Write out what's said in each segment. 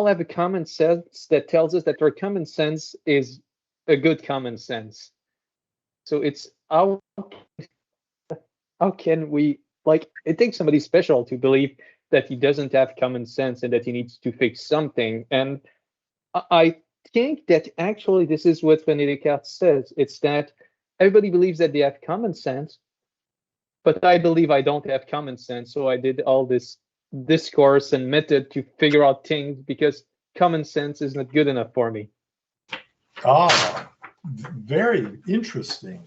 all have a common sense that tells us that our common sense is a good common sense. So it's how can we, like, it takes somebody special to believe that he doesn't have common sense and that he needs to fix something. And I think that actually this is what René Descartes says. It's that everybody believes that they have common sense, but I believe I don't have common sense. So I did all this discourse and method to figure out things because common sense is not good enough for me. Ah, very interesting.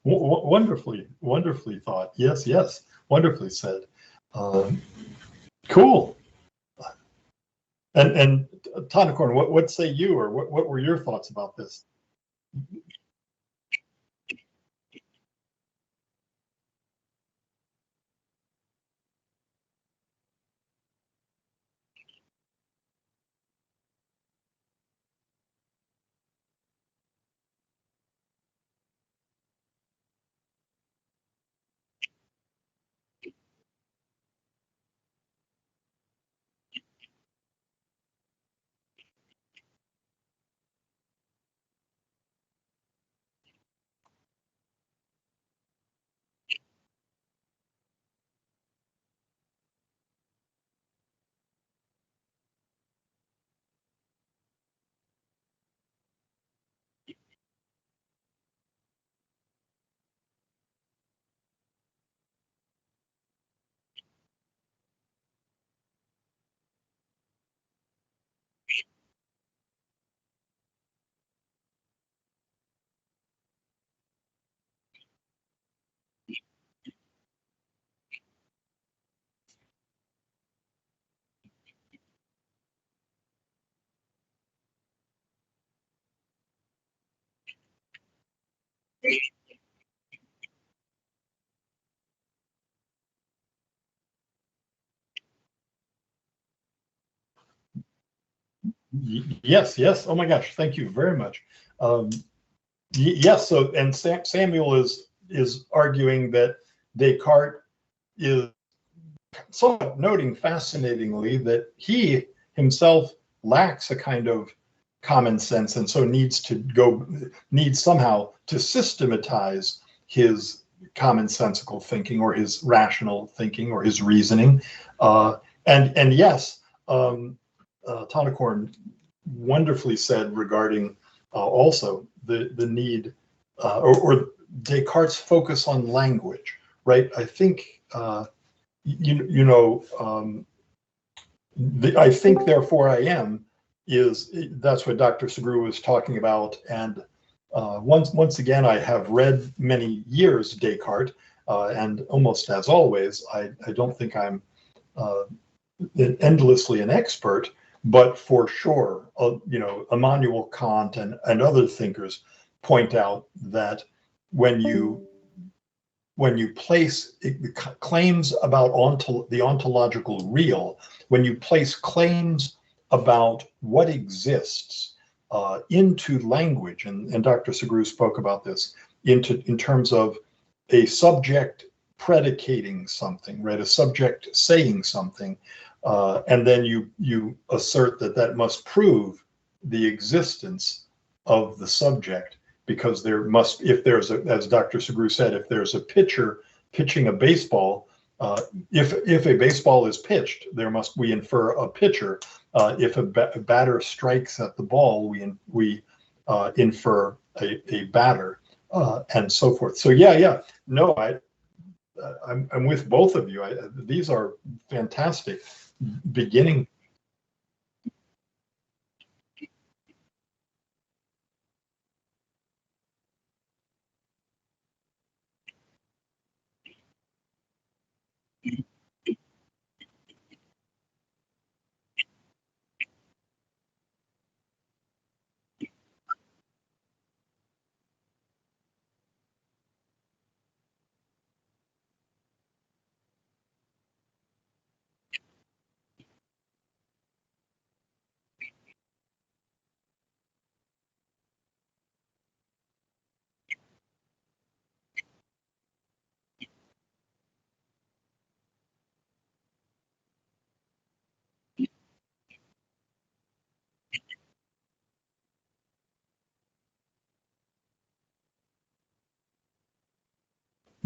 Wonderfully thought. Yes, wonderfully said. Cool. And Tanakorn, what say you, or what were your thoughts about this? Yes. Oh my gosh, thank you very much. Yes. So, and Samuel is arguing that Descartes is somewhat noting fascinatingly that he himself lacks a kind of common sense, and so needs somehow to systematize his commonsensical thinking, or his rational thinking, or his reasoning. And yes, Tanakorn wonderfully said regarding also the need, or Descartes' focus on language, right? I think I think therefore I am that's what Dr. Sugrue was talking about. And once again, I have read many years Descartes, and almost as always, I don't think I'm endlessly an expert, but for sure, Immanuel Kant and other thinkers point out that when you place claims about the ontological real, when you place claims about what exists into language, and Dr. Sugrue spoke about this, in terms of a subject predicating something, right? A subject saying something, and then you assert that must prove the existence of the subject, because there must, if there's as Dr. Sugrue said, if there's a pitcher pitching a baseball, if a baseball is pitched, we infer a pitcher. If a batter strikes at the ball, we infer a batter, and so forth. So no, I'm with both of you. These are fantastic beginning.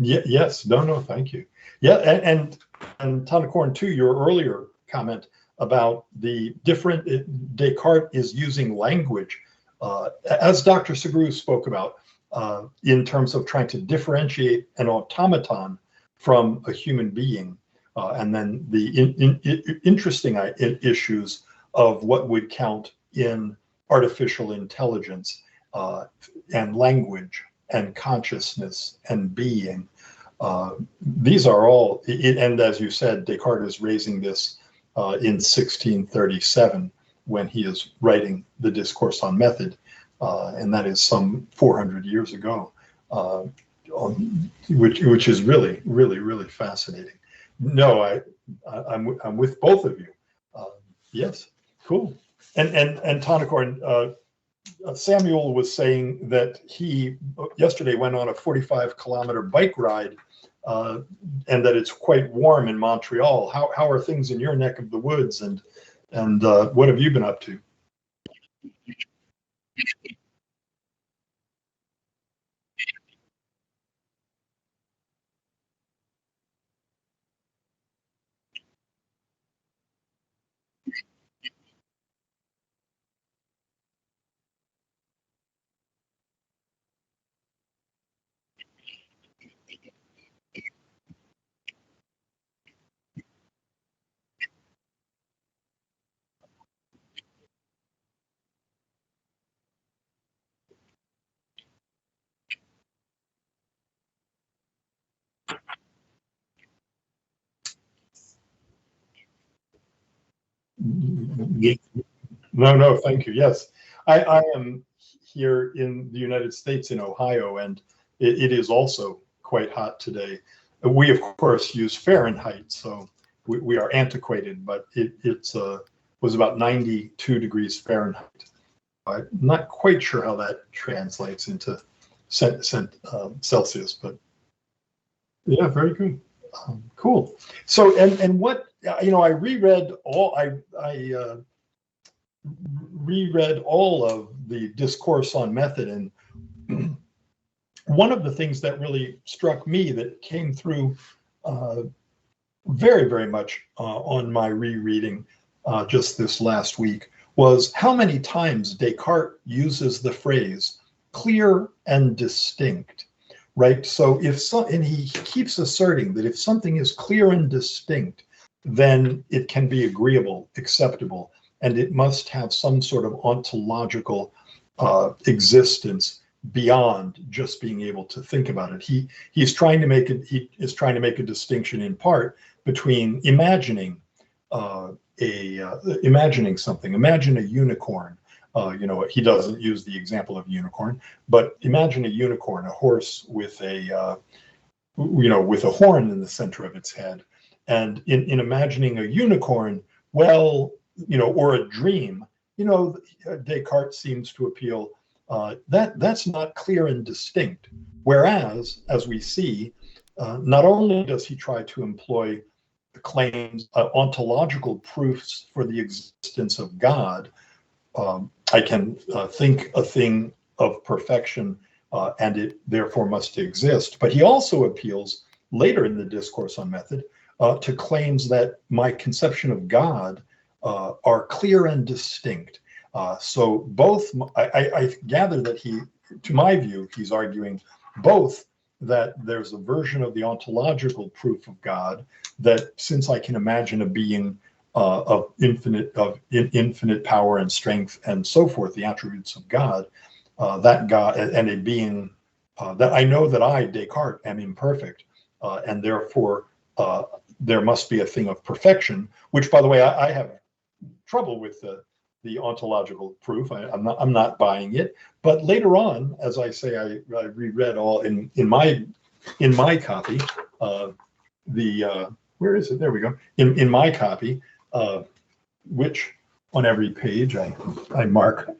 Yes, no, thank you. Yeah, and Tanakorn, too, your earlier comment about the different, Descartes is using language, as Dr. Sugrue spoke about, in terms of trying to differentiate an automaton from a human being, and then the interesting issues of what would count in artificial intelligence, and language and consciousness and being. These are all, and as you said, Descartes is raising this in 1637 when he is writing the Discourse on Method, and that is some 400 years ago, which is really, really, really fascinating. No, I'm with both of you. Yes, cool. And Tanakorn, Samuel was saying that he yesterday went on a 45-kilometer bike ride, and that it's quite warm in Montreal. How are things in your neck of the woods, and what have you been up to? No, thank you. Yes, I am here in the United States in Ohio, and it is also quite hot today. We, of course, use Fahrenheit, so we are antiquated, but it was about 92 degrees Fahrenheit. I'm not quite sure how that translates into Celsius, but yeah, very good. Cool. So, and what, I reread all, I reread all of the Discourse on Method, and one of the things that really struck me that came through very, very much on my rereading just this last week was how many times Descartes uses the phrase clear and distinct, right? So and he keeps asserting that if something is clear and distinct, then it can be agreeable, acceptable, and it must have some sort of ontological existence beyond just being able to think about it. He is trying to make a distinction in part between imagining imagining something. Imagine a unicorn. He doesn't use the example of unicorn, but imagine a unicorn, a horse with a with a horn in the center of its head. And in imagining a unicorn, well, or a dream, Descartes seems to appeal that's not clear and distinct. Whereas, as we see, not only does he try to employ the claims, ontological proofs for the existence of God, I can think a thing of perfection, and it therefore must exist. But he also appeals later in the Discourse on Method to claims that my conception of God are clear and distinct. So both, I gather that to my view, he's arguing both that there's a version of the ontological proof of God that since I can imagine a being of infinite power and strength and so forth, the attributes of God, that God and a being that I know that I, Descartes, am imperfect, and therefore there must be a thing of perfection, which, by the way, I have trouble with the ontological proof. I'm not buying it. But later on, as I say, I reread all in my copy. Where is it? There we go. In my copy, which on every page I mark.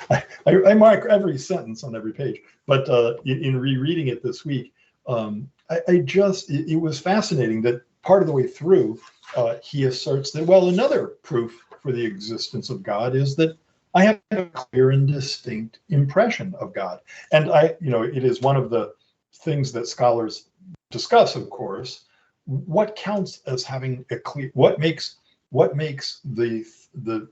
I mark every sentence on every page. But in rereading it this week, it was fascinating that part of the way through, he asserts that, well, another proof for the existence of God is that I have a clear and distinct impression of God. And it is one of the things that scholars discuss, of course, what counts as having a clear, what makes the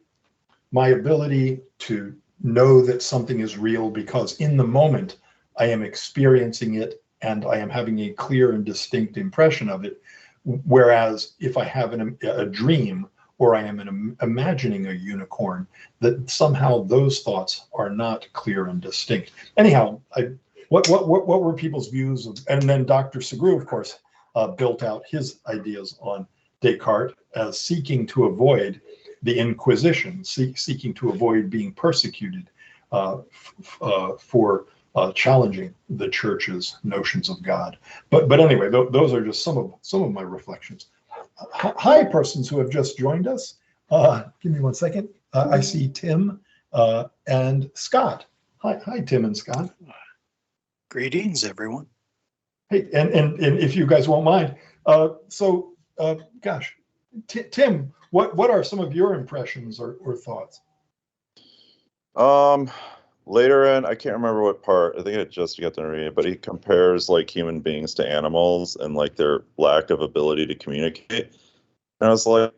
my ability to know that something is real because in the moment I am experiencing it and I am having a clear and distinct impression of it. Whereas if I have a dream or I am imagining a unicorn, that somehow those thoughts are not clear and distinct. Anyhow, what were people's views of, and then Dr. Sugrue, of course, built out his ideas on Descartes as seeking to avoid the Inquisition, seeking to avoid being persecuted for challenging the church's notions of God. But anyway, those are just some of my reflections. Hi, persons who have just joined us. Give me 1 second. I see Tim and Scott. Hi, Tim and Scott. Greetings, everyone. Hey, and if you guys won't mind, gosh, Tim, what are some of your impressions or thoughts? Later in, I can't remember what part, I think I just got to read it, but he compares like human beings to animals and like their lack of ability to communicate. And I was like,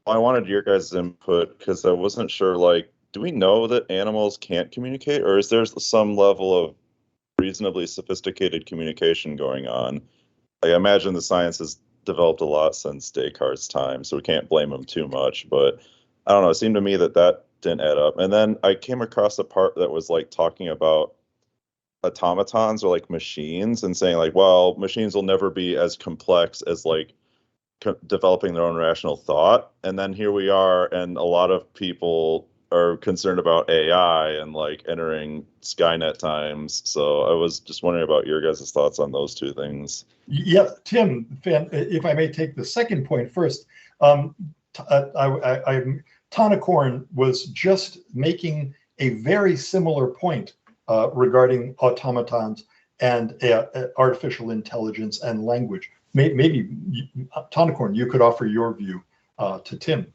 I wanted your guys' input because I wasn't sure, like, do we know that animals can't communicate, or is there some level of reasonably sophisticated communication going on? Like, I imagine the science has developed a lot since Descartes' time, so we can't blame him too much, but I don't know, it seemed to me that didn't add up. And then I came across a part that was like talking about automatons or like machines and saying like, well, machines will never be as complex as like developing their own rational thought. And then here we are, and a lot of people are concerned about AI and like entering Skynet times. So I was just wondering about your guys' thoughts on those two things. Yeah, Tim, if I may take the second point first, Tonicorn was just making a very similar point regarding automatons and artificial intelligence and language. Maybe, Tonicorn, you could offer your view to Tim.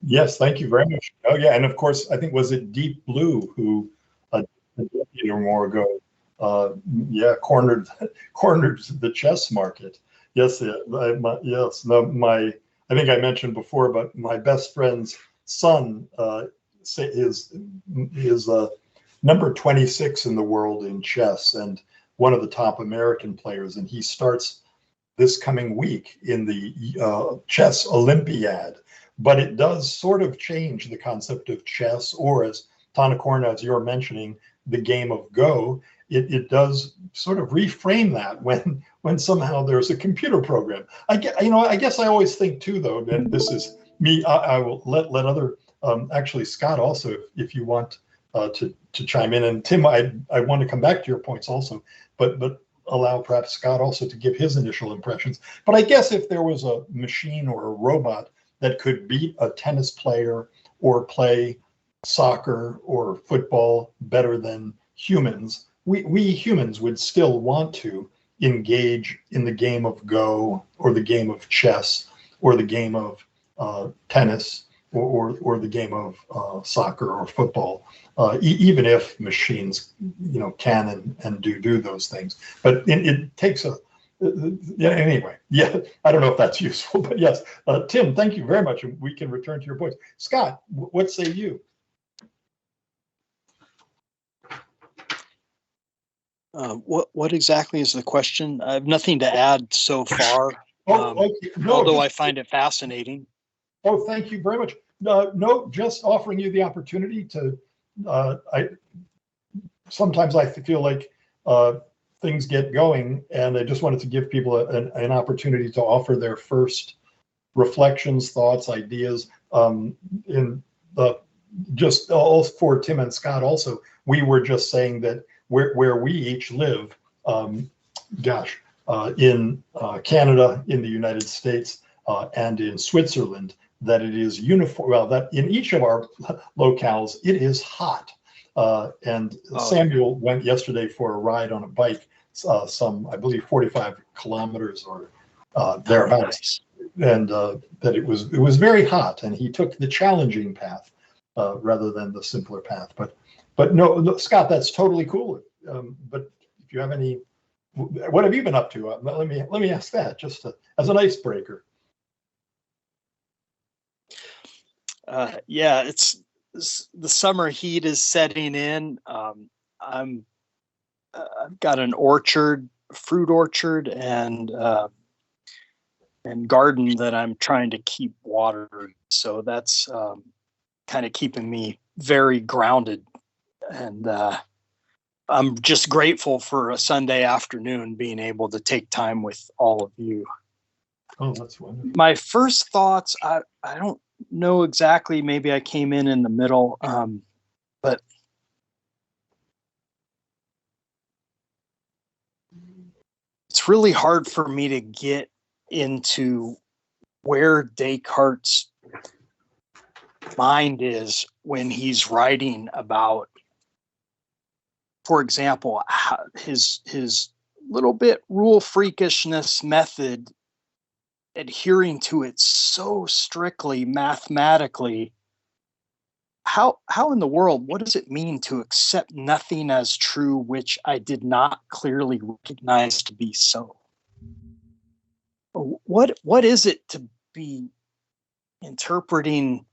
Yes, thank you very much. Oh yeah, and of course, I think was it Deep Blue who a decade or more ago, cornered the chess market. Yes, I think I mentioned before, but my best friend's son is number 26 in the world in chess and one of the top American players, and he starts this coming week in the chess Olympiad. But it does sort of change the concept of chess, or as Tonicorn, as you're mentioning, the game of Go. It does sort of reframe that when somehow there's a computer program. I guess I always think too, though, that this is me. I will let other actually Scott also, if you want to chime in, and Tim, I want to come back to your points also. But allow perhaps Scott also to give his initial impressions. But I guess if there was a machine or a robot that could beat a tennis player or play soccer or football better than humans, we humans would still want to engage in the game of Go or the game of chess or the game of tennis or the game of soccer or football, even if machines, can and do those things. But it takes yeah, anyway, yeah, I don't know if that's useful, but yes. Tim, thank you very much. And we can return to your points. Scott, what say you? What exactly is the question? I have nothing to add so far, Okay. No, although I find it fascinating. Oh, thank you very much. No, just offering you the opportunity to. Sometimes I feel like things get going, and I just wanted to give people an opportunity to offer their first reflections, thoughts, ideas. Just all for Tim and Scott. Also, we were just saying that where we each live, in Canada, in the United States, and in Switzerland, that it is uniform. Well, that in each of our locales, it is hot. Samuel went yesterday for a ride on a bike, I believe 45 kilometers or thereabouts, and that it was very hot, and he took the challenging path rather than the simpler path. But no, Scott, that's totally cool. But if you have any, what have you been up to? Let me ask that just as an icebreaker. Yeah, it's the summer heat is setting in. I've got an orchard, fruit orchard, and garden that I'm trying to keep watered. So that's kind of keeping me very grounded. And I'm just grateful for a Sunday afternoon being able to take time with all of you. Oh, that's wonderful. My first thoughts, I don't know exactly. Maybe I came in the middle, but it's really hard for me to get into where Descartes' mind is when he's writing about, for example, his little bit rule freakishness method, adhering to it so strictly mathematically. How in the world, what does it mean to accept nothing as true which I did not clearly recognize to be so? What is it to be interpreting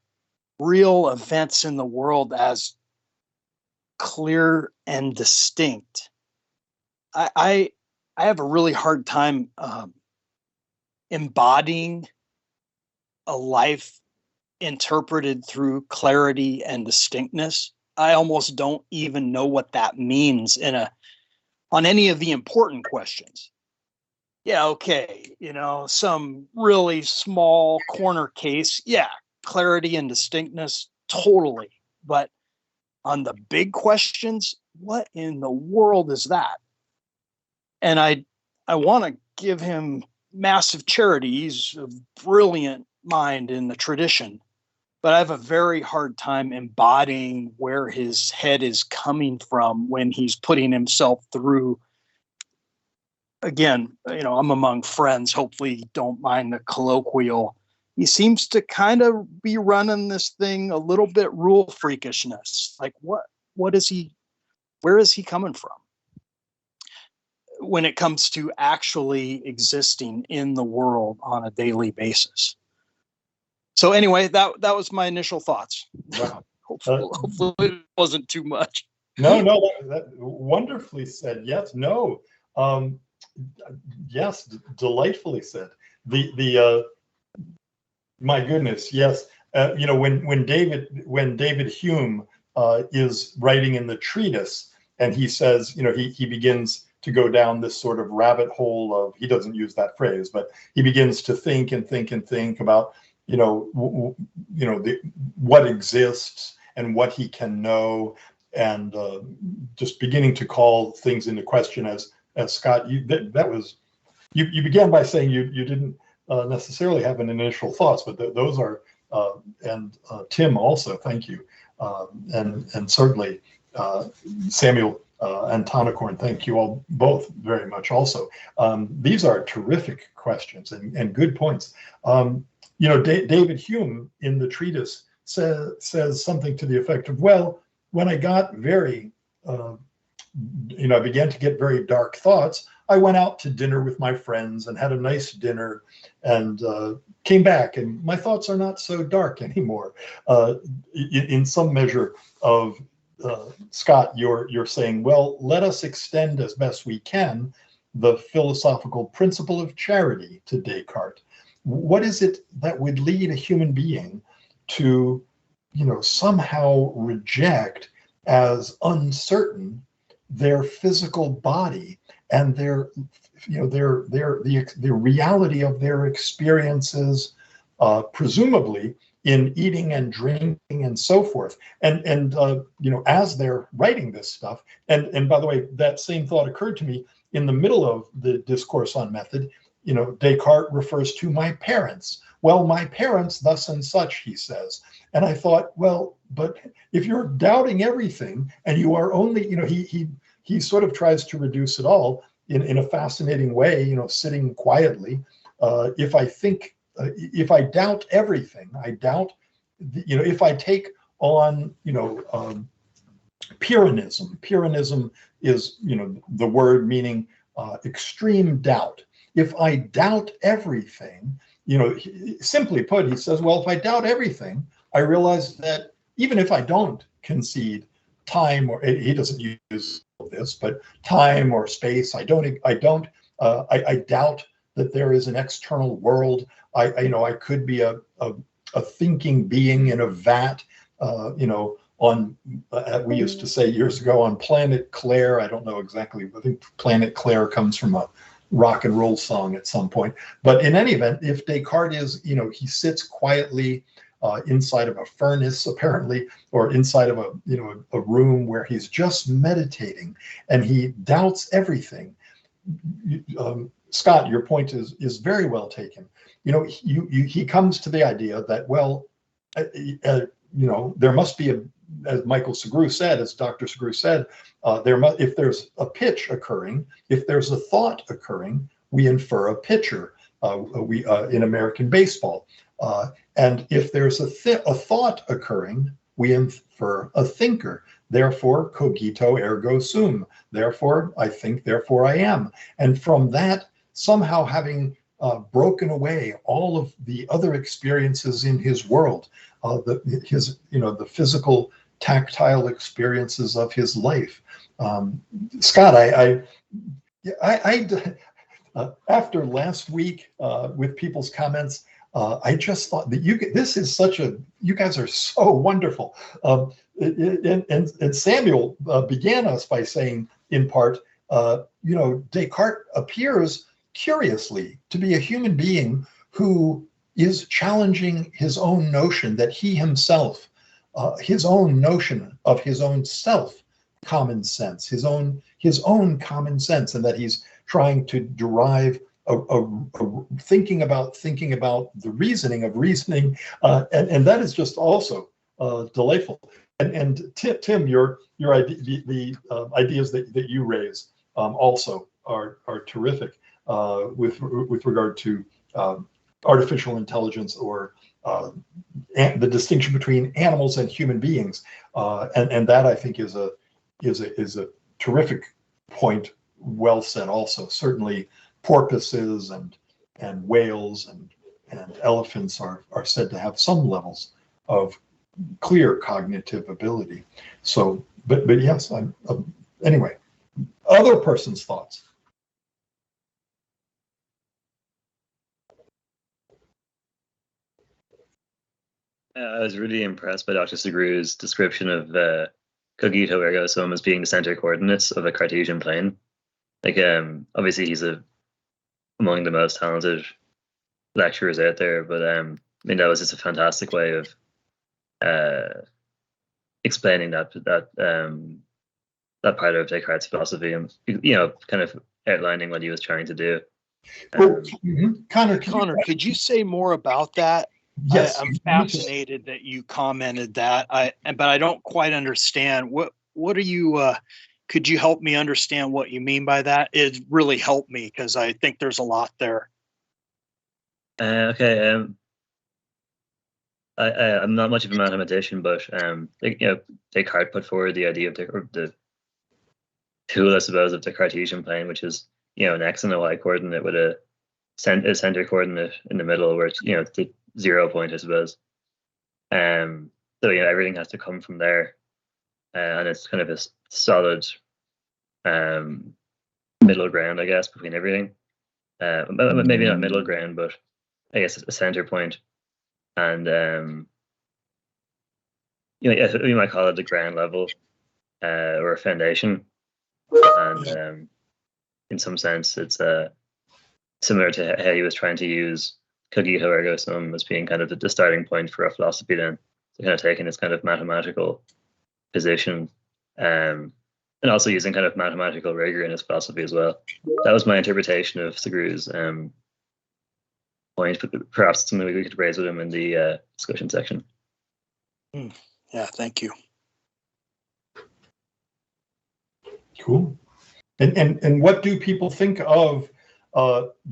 real events in the world as clear and distinct? I have a really hard time embodying a life interpreted through clarity and distinctness. I almost don't even know what that means on any of the important questions. Yeah, okay, some really small corner case, yeah, clarity and distinctness, totally. But on the big questions, what in the world is that? And I want to give him massive charity. He's a brilliant mind in the tradition, but I have a very hard time embodying where his head is coming from when he's putting himself through. Again, I'm among friends. Hopefully you don't mind the colloquial. He seems to kind of be running this thing a little bit rule freakishness. Like where is he coming from when it comes to actually existing in the world on a daily basis? So anyway, that was my initial thoughts. Wow. Hopefully it wasn't too much. No, that wonderfully said. Yes, no. Yes, delightfully said. My goodness, yes. When David Hume is writing in the treatise, and he says, he begins to go down this sort of rabbit hole of, he doesn't use that phrase, but he begins to think about, what exists and what he can know, and just beginning to call things into question as as Scott, that was you began by saying you didn't necessarily have an initial thoughts, but those are and Tim also, thank you, and certainly Samuel and Tonicorn, thank you all both very much also. These are terrific questions and good points. David Hume in the treatise says something to the effect of, well, when I got very, I began to get very dark thoughts, I went out to dinner with my friends and had a nice dinner and came back, and my thoughts are not so dark anymore. In some measure of Scott, you're saying, well, let us extend as best we can the philosophical principle of charity to Descartes. What is it that would lead a human being to, somehow reject as uncertain their physical body and the reality of their experiences, presumably in eating and drinking and so forth. And as they're writing this stuff, and by the way, that same thought occurred to me in the middle of the discourse on method. Descartes refers to my parents. Well, my parents, thus and such, he says. And I thought, well, but if you're doubting everything and you are only, he sort of tries to reduce it all in a fascinating way, sitting quietly. If I doubt everything, I doubt, if I take on, Pyrrhonism. Pyrrhonism is, the word meaning extreme doubt. If I doubt everything, simply put, he says, well, if I doubt everything, I realize that even if I don't concede time, or he doesn't use this, but time or space, I doubt that there is an external world. I could be a thinking being in a vat, on, we used to say years ago, on planet Claire. I don't know exactly, I think planet Claire comes from a rock and roll song at some point. But in any event, if Descartes is, he sits quietly inside of a furnace, apparently, or inside of a room where he's just meditating and he doubts everything. Scott, your point is very well taken. He comes to the idea that, well, there must be as Michael Sugrue said, as Dr. Sugrue said, if there's a pitch occurring, if there's a thought occurring, we infer a pitcher. In American baseball, and if there's a thought occurring, we infer a thinker. Therefore, cogito ergo sum. Therefore, I think. Therefore, I am. And from that, somehow having broken away all of the other experiences in his world, the physical, tactile experiences of his life. Scott, after last week with people's comments, I just thought that you guys are so wonderful. And Samuel began us by saying, in part, Descartes appears curiously to be a human being who is challenging his own notion that he himself, his own notion of his own self, common sense, his own common sense, and that he's trying to derive a thinking about the reasoning of reasoning, and that is just also delightful. And Tim, your idea, the ideas that you raise also are terrific with regard to artificial intelligence, or the distinction between animals and human beings, and that I think is a terrific point. Well said. Also, certainly porpoises and whales and elephants are said to have some levels of clear cognitive ability. So, but yes, I'm anyway. Other person's thoughts. I was really impressed by Dr. Segrue's description of cogito ergo sum as being the center coordinates of a Cartesian plane. Like, obviously he's among the most talented lecturers out there, but I mean, that was just a fantastic way of explaining that part of Descartes' philosophy, and kind of outlining what he was trying to do. Connor, could you say more about that? Yes, I'm fascinated that you commented that. But I don't quite understand. What are you? Could you help me understand what you mean by that? It really helped me because I think there's a lot there. Okay. I'm not much of a mathematician, but Descartes put forward the idea of the tool, I suppose, of the Cartesian plane, which is an x and a y coordinate with a center coordinate in the middle, where it's the 0 point, I suppose. So everything has to come from there, and it's kind of a solid middle ground, I guess, between everything. Maybe not middle ground, but I guess a center point. And we might call it the ground level, or a foundation. And in some sense, it's similar to how he was trying to use cogito ergo sum as being kind of the starting point for a philosophy. Then, so kind of taking this kind of mathematical position, and also using kind of mathematical rigor in his philosophy as well. That was my interpretation of Sugrue's point, but perhaps it's something we could raise with him in the discussion section. Yeah, thank you. Cool. And what do people think of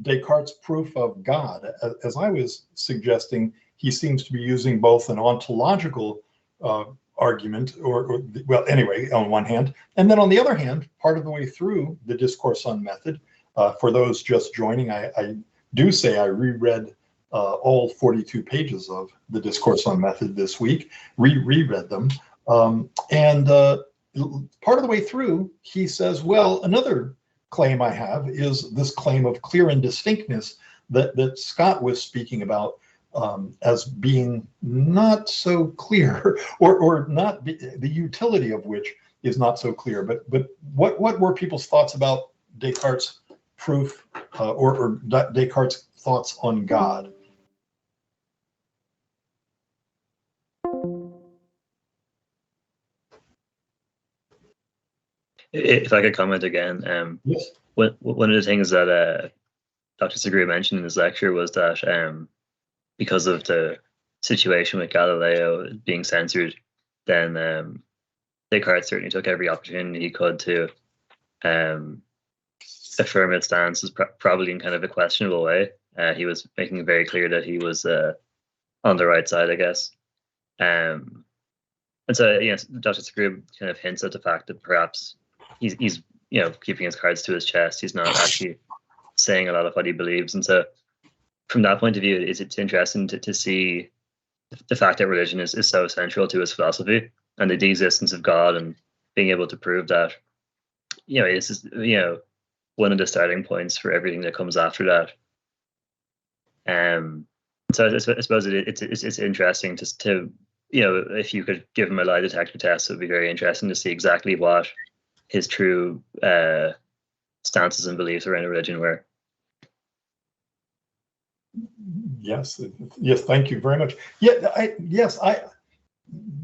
Descartes' proof of God? As I was suggesting, he seems to be using both an ontological argument, or well, anyway, on one hand, and then on the other hand, part of the way through the Discourse on Method, for those just joining, I do say I reread all 42 pages of the Discourse on Method this week, reread them, and part of the way through, he says, well, another claim I have is this claim of clear and distinctness that Scott was speaking about, as being not so clear, or not the utility of which is not so clear. But what were people's thoughts about Descartes' proof, or Descartes' thoughts on God? If I could comment again, Yes. One of the things that Dr. Sugrue mentioned in his lecture was that because of the situation with Galileo being censored, then Descartes certainly took every opportunity he could to affirm its stance, probably in kind of a questionable way. He was making it very clear that he was on the right side, I guess. And so, Dr. Sugrue kind of hints at the fact that perhaps he's keeping his cards to his chest. He's not actually saying a lot of what he believes. And so from that point of view, it's interesting to see the fact that religion is so central to his philosophy, and the existence of God, and being able to prove that, it's one of the starting points for everything that comes after that. So I suppose it's interesting to if you could give him a lie detector test, it would be very interesting to see exactly what his true stances and beliefs around religion were. Yes, thank you very much.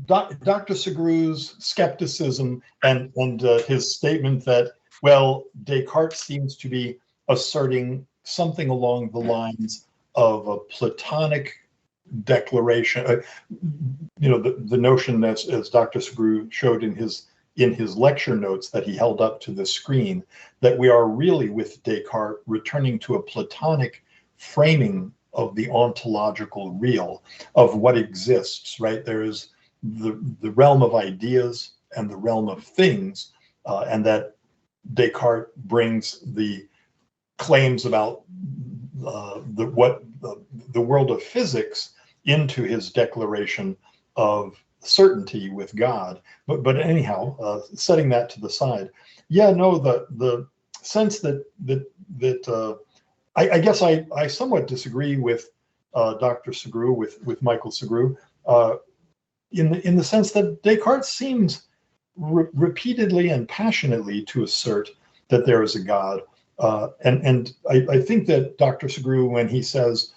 Dr. Sugrue's skepticism and his statement that, well, Descartes seems to be asserting something along the lines of a Platonic declaration, the notion that, as Dr. Sugrue showed in his lecture notes that he held up to the screen, that we are really, with Descartes, returning to a Platonic framing of the ontological real, of what exists, right? There is the realm of ideas and the realm of things, and that Descartes brings the claims about the world of physics into his declaration of certainty with God. But anyhow, setting that to the side, the sense that I guess I somewhat disagree with Dr. Sugrue, with Michael Sugrue, in the sense that Descartes seems repeatedly and passionately to assert that there is a God, and I think that Dr. Sugrue, when he says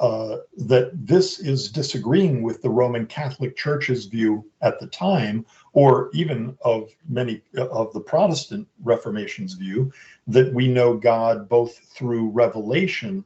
that this is disagreeing with the Roman Catholic Church's view at the time, or even of many of the Protestant Reformation's view, that we know God both through revelation,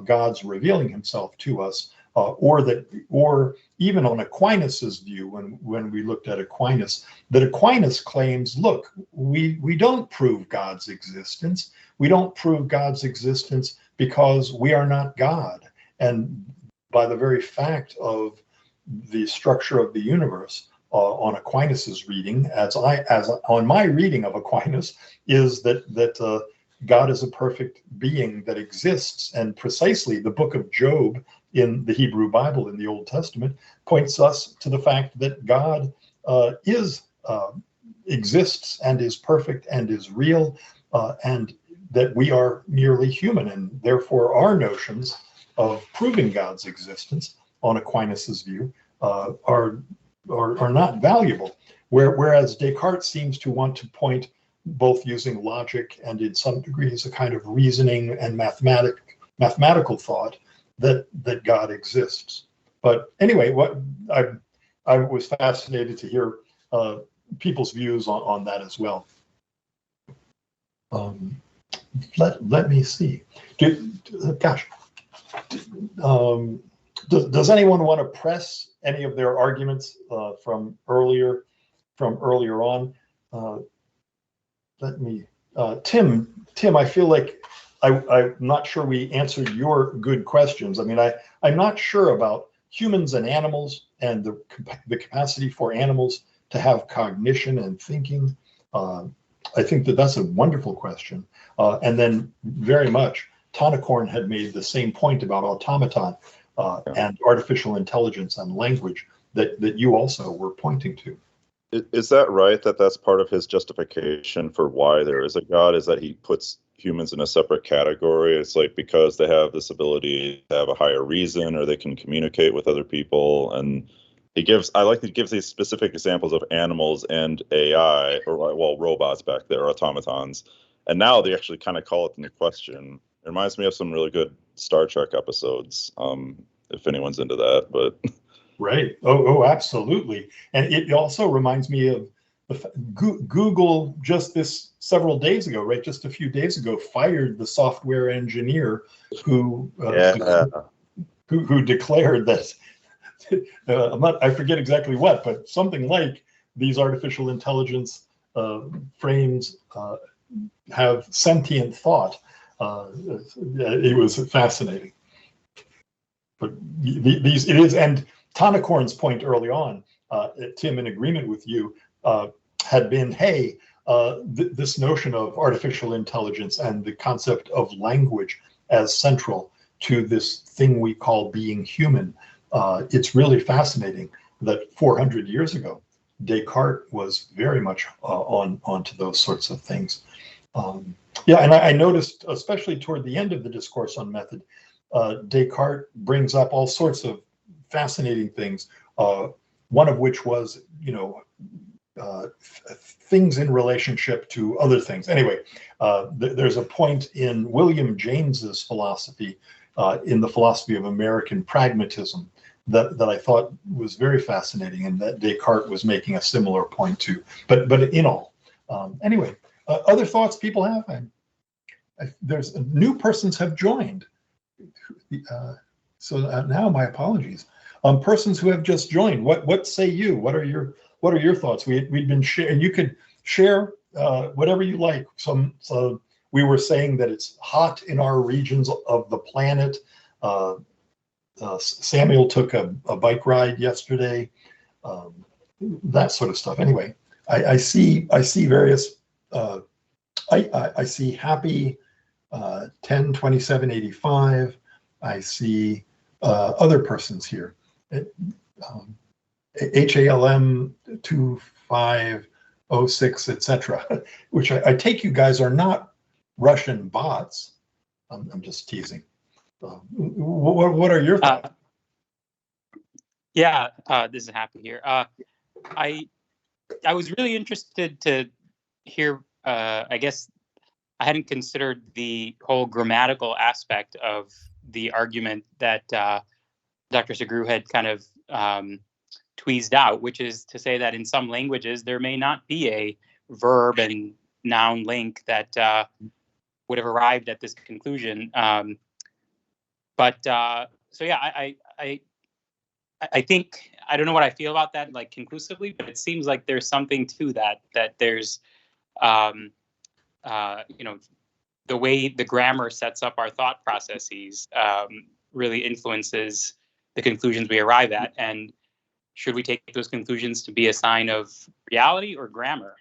God's revealing himself to us, or even on Aquinas's view, when we looked at Aquinas, that Aquinas claims, look, we don't prove God's existence. We don't prove God's existence because we are not God. And by the very fact of the structure of the universe, on Aquinas's reading, as on my reading of Aquinas, is that God is a perfect being that exists, and precisely the book of Job in the Hebrew Bible in the Old Testament points us to the fact that God exists and is perfect and is real, and that we are merely human, and therefore our notions of proving God's existence on Aquinas's view are not valuable. Whereas Descartes seems to want to point, both using logic and in some degrees a kind of reasoning and mathematical thought, that God exists. But anyway, what I was fascinated to hear people's views on that as well. Let me see. Does anyone want to press any of their arguments from earlier on? Tim, I feel like I'm not sure we answered your good questions. I mean, I'm not sure about humans and animals and the capacity for animals to have cognition and thinking. I think that's a wonderful question. And then very much, Tanakorn had made the same point about automaton and artificial intelligence and language that you also were pointing to. Is that right, that that's part of his justification for why there is a God, is that he puts humans in a separate category? It's like because they have this ability to have a higher reason, or they can communicate with other people. And he gives these specific examples of animals and AI, or well, robots back there, automatons. And now they actually kind of call it into question. It reminds me of some really good Star Trek episodes, if anyone's into that. But right. Oh, absolutely. And it also reminds me of Google just several days ago, right? Just a few days ago, fired the software engineer who declared that I forget exactly what, but something like these artificial intelligence frames have sentient thought. It was fascinating. But it is, and Tanakorn's point early on, Tim, in agreement with you, had been, hey, this notion of artificial intelligence and the concept of language as central to this thing we call being human. It's really fascinating that 400 years ago, Descartes was very much onto those sorts of things. And I noticed, especially toward the end of the discourse on method, Descartes brings up all sorts of fascinating things. One of which was, things in relationship to other things. Anyway, there's a point in William James's philosophy, in the philosophy of American pragmatism, that I thought was very fascinating, and that Descartes was making a similar point to. But in all, anyway, other thoughts people have? There's new persons have joined. So now my apologies. Persons who have just joined, what say you? What are your thoughts? We've been sharing. You could share whatever you like. So we were saying that it's hot in our regions of the planet. Samuel took a bike ride yesterday. That sort of stuff. Anyway, I see various. I see happy 102785. I see other persons here. HALM 2506, etc., which I take you guys are not Russian bots. I'm just teasing. What are your thoughts? This is Happy here. I was really interested to hear. I guess I hadn't considered the whole grammatical aspect of the argument that Dr. Sugrue had kind of tweezed out, which is to say that in some languages there may not be a verb and noun link that would have arrived at this conclusion. So yeah, I think, I don't know what I feel about that like conclusively, but it seems like there's something to that, that there's the way the grammar sets up our thought processes really influences the conclusions we arrive at. And should we take those conclusions to be a sign of reality or grammar?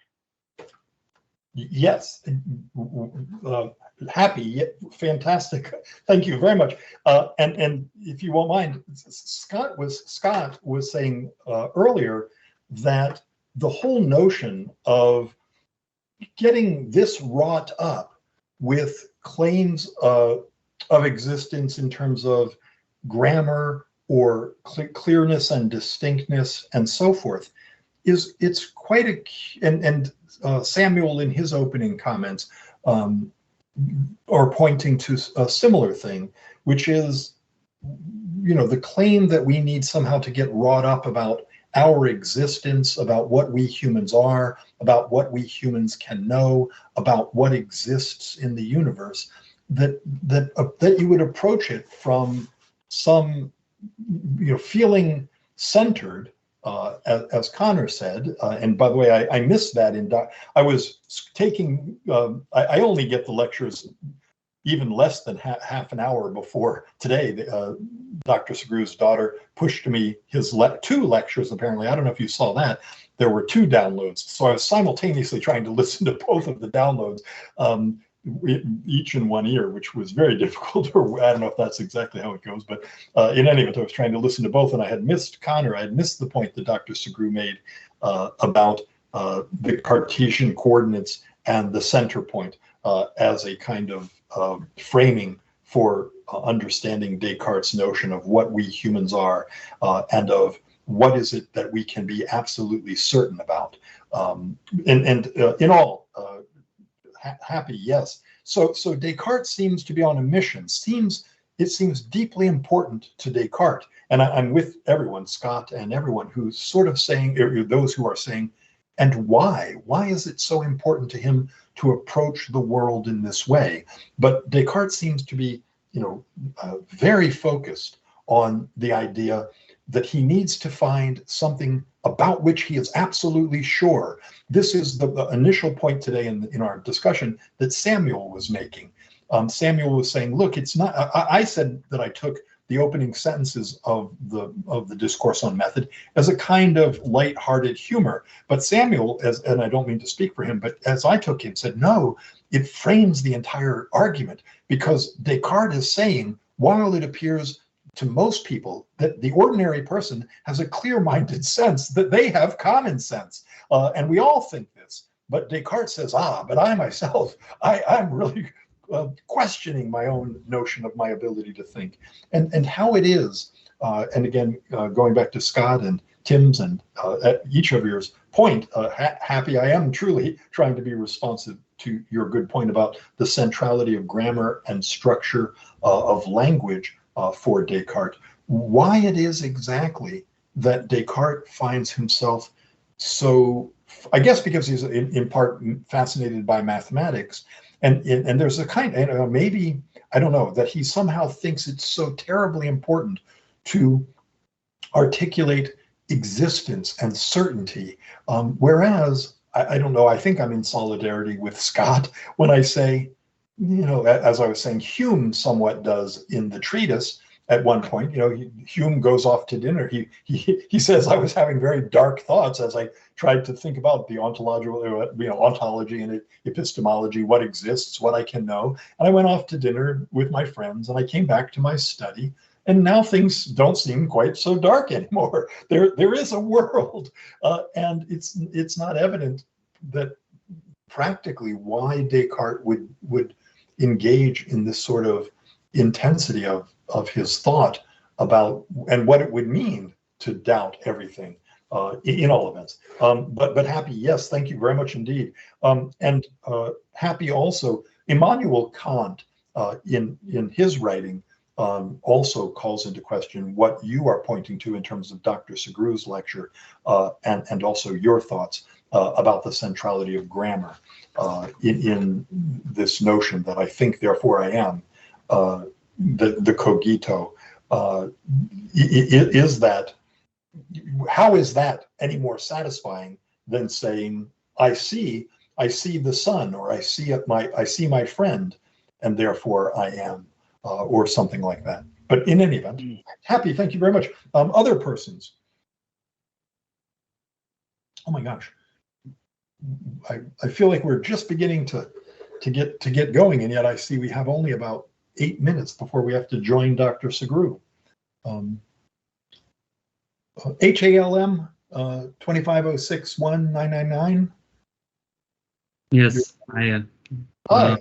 Yes. Happy, fantastic. Thank you very much. And if you won't mind, Scott was saying earlier that the whole notion of getting this wrought up with claims of existence in terms of grammar or clearness and distinctness and so forth it's quite and Samuel in his opening comments are pointing to a similar thing, which is, the claim that we need somehow to get wrought up about our existence, about what we humans are, about what we humans can know, about what exists in the universe, that you would approach it from some, feeling centered, as Connor said, and by the way, I missed that I was taking, I only get the lectures even less than half an hour before today. Dr. Sugrue's daughter pushed me his two lectures, apparently. I don't know if you saw that. There were 2 downloads. So I was simultaneously trying to listen to both of the downloads, each in one ear, which was very difficult. Or I don't know if that's exactly how it goes, but in any event, I was trying to listen to both, and I had missed Connor. I had missed the point that Dr. Sugrue made about the Cartesian coordinates and the center point as a kind of framing for understanding Descartes' notion of what we humans are and of what is it that we can be absolutely certain about. In all, happy, yes. So Descartes seems to be on a mission. It seems deeply important to Descartes, and I'm with everyone, Scott and everyone, who's sort of saying, or those who are saying, and why? Why is it so important to him to approach the world in this way? But Descartes seems to be, very focused on the idea that he needs to find something about which he is absolutely sure. This is the initial point today in our discussion that Samuel was making. Samuel was saying, look, it's not, I said that I took the opening sentences of the discourse on method as a kind of lighthearted humor. But Samuel, and I don't mean to speak for him, but as I took him, said, no, it frames the entire argument, because Descartes is saying, while it appears to most people that the ordinary person has a clear-minded sense that they have common sense, and we all think this, but Descartes says, but I myself, I'm really questioning my own notion of my ability to think, and how it is, and again, going back to Scott and Tim's and at each of yours point, Happy, I am truly trying to be responsive to your good point about the centrality of grammar and structure of language for Descartes. Why it is exactly that Descartes finds himself so, I guess because he's in part fascinated by mathematics, and there's a kind, maybe, I don't know, that he somehow thinks it's so terribly important to articulate existence and certainty, whereas, I don't know, I think I'm in solidarity with Scott when I say, as I was saying, Hume somewhat does in the treatise. At one point, Hume goes off to dinner. He says, I was having very dark thoughts as I tried to think about the ontology and epistemology, what exists, what I can know. And I went off to dinner with my friends, and I came back to my study, and now things don't seem quite so dark anymore. There is a world, and it's not evident that practically why Descartes would engage in this sort of intensity of his thought about and what it would mean to doubt everything in all events. But Happy, yes, thank you very much indeed. And Happy also, Immanuel Kant in his writing also calls into question what you are pointing to in terms of Dr. Sugrue's lecture, and also your thoughts about the centrality of grammar in this notion that I think, therefore I am, the cogito. Is that, how is that any more satisfying than saying, I see the sun, or I see my friend, and therefore I am, or something like that. But in any event, happy, thank you very much. Other persons. Oh my gosh, I feel like we're just beginning to get going, and yet I see we have only about 8 minutes before we have to join Dr. Sugrue. HALM 2506199. Yes, I am. Hi.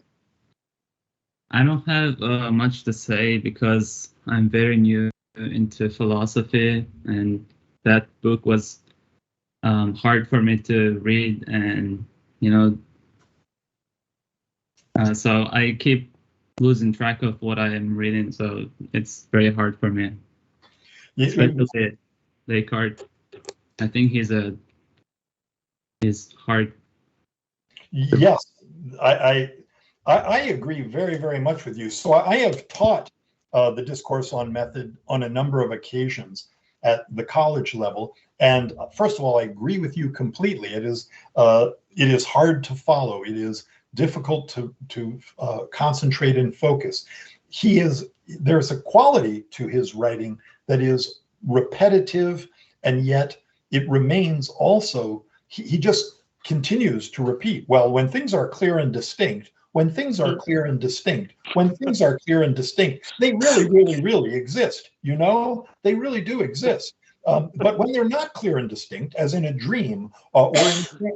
I don't have much to say because I'm very new into philosophy, and that book was hard for me to read, and so I keep losing track of what I am reading, so it's very hard for me. Especially Descartes. I think he's hard. Yes, I agree very, very much with you. So I have taught the discourse on method on a number of occasions at the college level. And first of all, I agree with you completely. It is hard to follow. It is difficult to concentrate and focus. There's a quality to his writing that is repetitive, and yet it remains also, he just continues to repeat. Well, when things are clear and distinct, when things are clear and distinct, when things are clear and distinct, they really, really, really exist. They really do exist. But when they're not clear and distinct, as in a dream or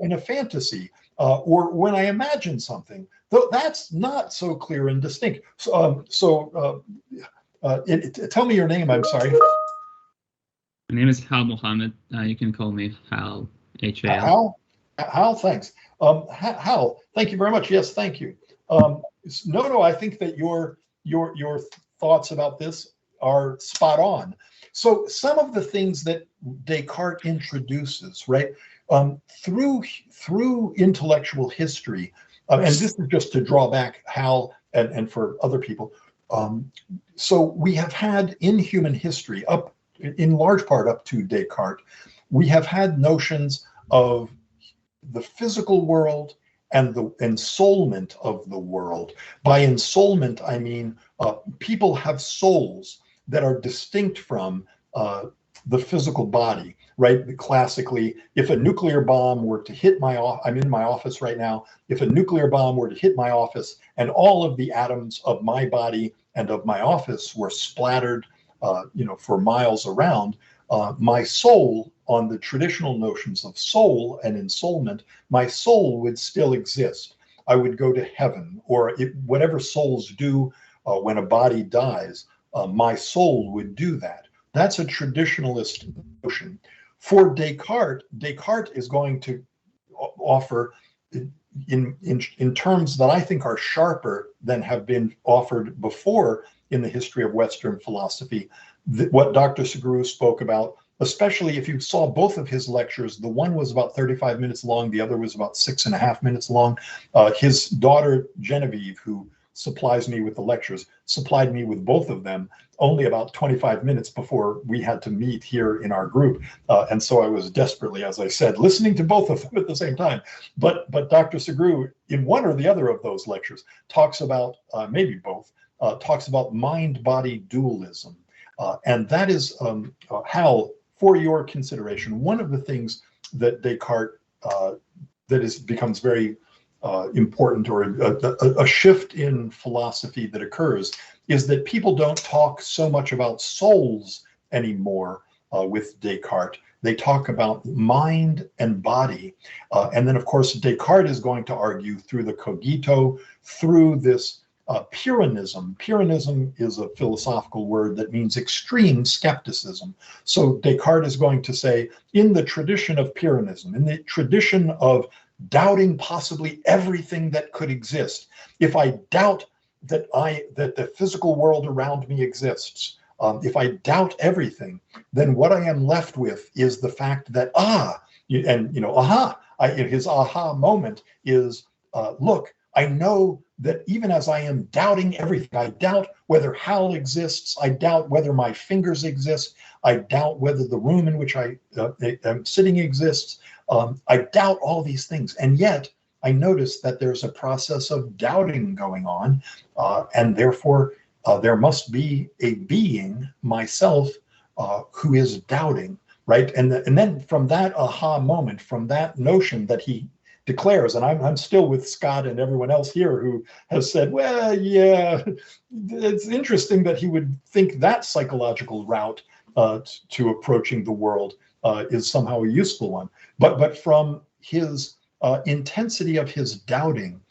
in a fantasy, or when I imagine something, that's not so clear and distinct. Tell me your name, I'm sorry. My name is Hal Mohammed. You can call me Hal, H-A-L. Hal, thanks. Hal, thank you very much. Yes, thank you. No, I think that your thoughts about this are spot on. So some of the things that Descartes introduces, right, through intellectual history, and this is just to draw back Hal and for other people. So we have had in human history, in large part up to Descartes, we have had notions of the physical world and the ensoulment of the world. By ensoulment, I mean people have souls that are distinct from the physical body, right? Classically, if a nuclear bomb were to hit I'm in my office right now, if a nuclear bomb were to hit my office and all of the atoms of my body and of my office were splattered, for miles around, my soul, on the traditional notions of soul and ensoulment, my soul would still exist. I would go to heaven, or whatever souls do when a body dies, my soul would do that. That's a traditionalist notion. For Descartes is going to offer, in terms that I think are sharper than have been offered before in the history of Western philosophy, what Dr. Sugrue spoke about, especially if you saw both of his lectures. The one was about 35 minutes long, the other was about 6.5 minutes long. His daughter, Genevieve, who supplies me with the lectures, supplied me with both of them only about 25 minutes before we had to meet here in our group. And so I was desperately, as I said, listening to both of them at the same time. But Dr. Sugrue, in one or the other of those lectures, talks about, maybe both, talks about mind-body dualism. And that is, Hal, for your consideration, one of the things that Descartes, becomes very important, or a shift in philosophy that occurs, is that people don't talk so much about souls anymore with Descartes. They talk about mind and body. And then, of course, Descartes is going to argue through the cogito, through this Pyrrhonism. Pyrrhonism is a philosophical word that means extreme skepticism. So Descartes is going to say, in the tradition of Pyrrhonism, in the tradition of doubting possibly everything that could exist, if I doubt that the physical world around me exists, if I doubt everything, then what I am left with is the fact that his aha moment is, look, I know that even as I am doubting everything, I doubt whether Hal exists, I doubt whether my fingers exist, I doubt whether the room in which I am sitting exists, I doubt all these things, and yet I notice that there's a process of doubting going on, and therefore there must be a being, myself, who is doubting, right? And then from that aha moment, from that notion that he declares, and I'm still with Scott and everyone else here who has said, well, yeah, it's interesting that he would think that psychological route to approaching the world is somehow a useful one. But from his intensity of his doubting,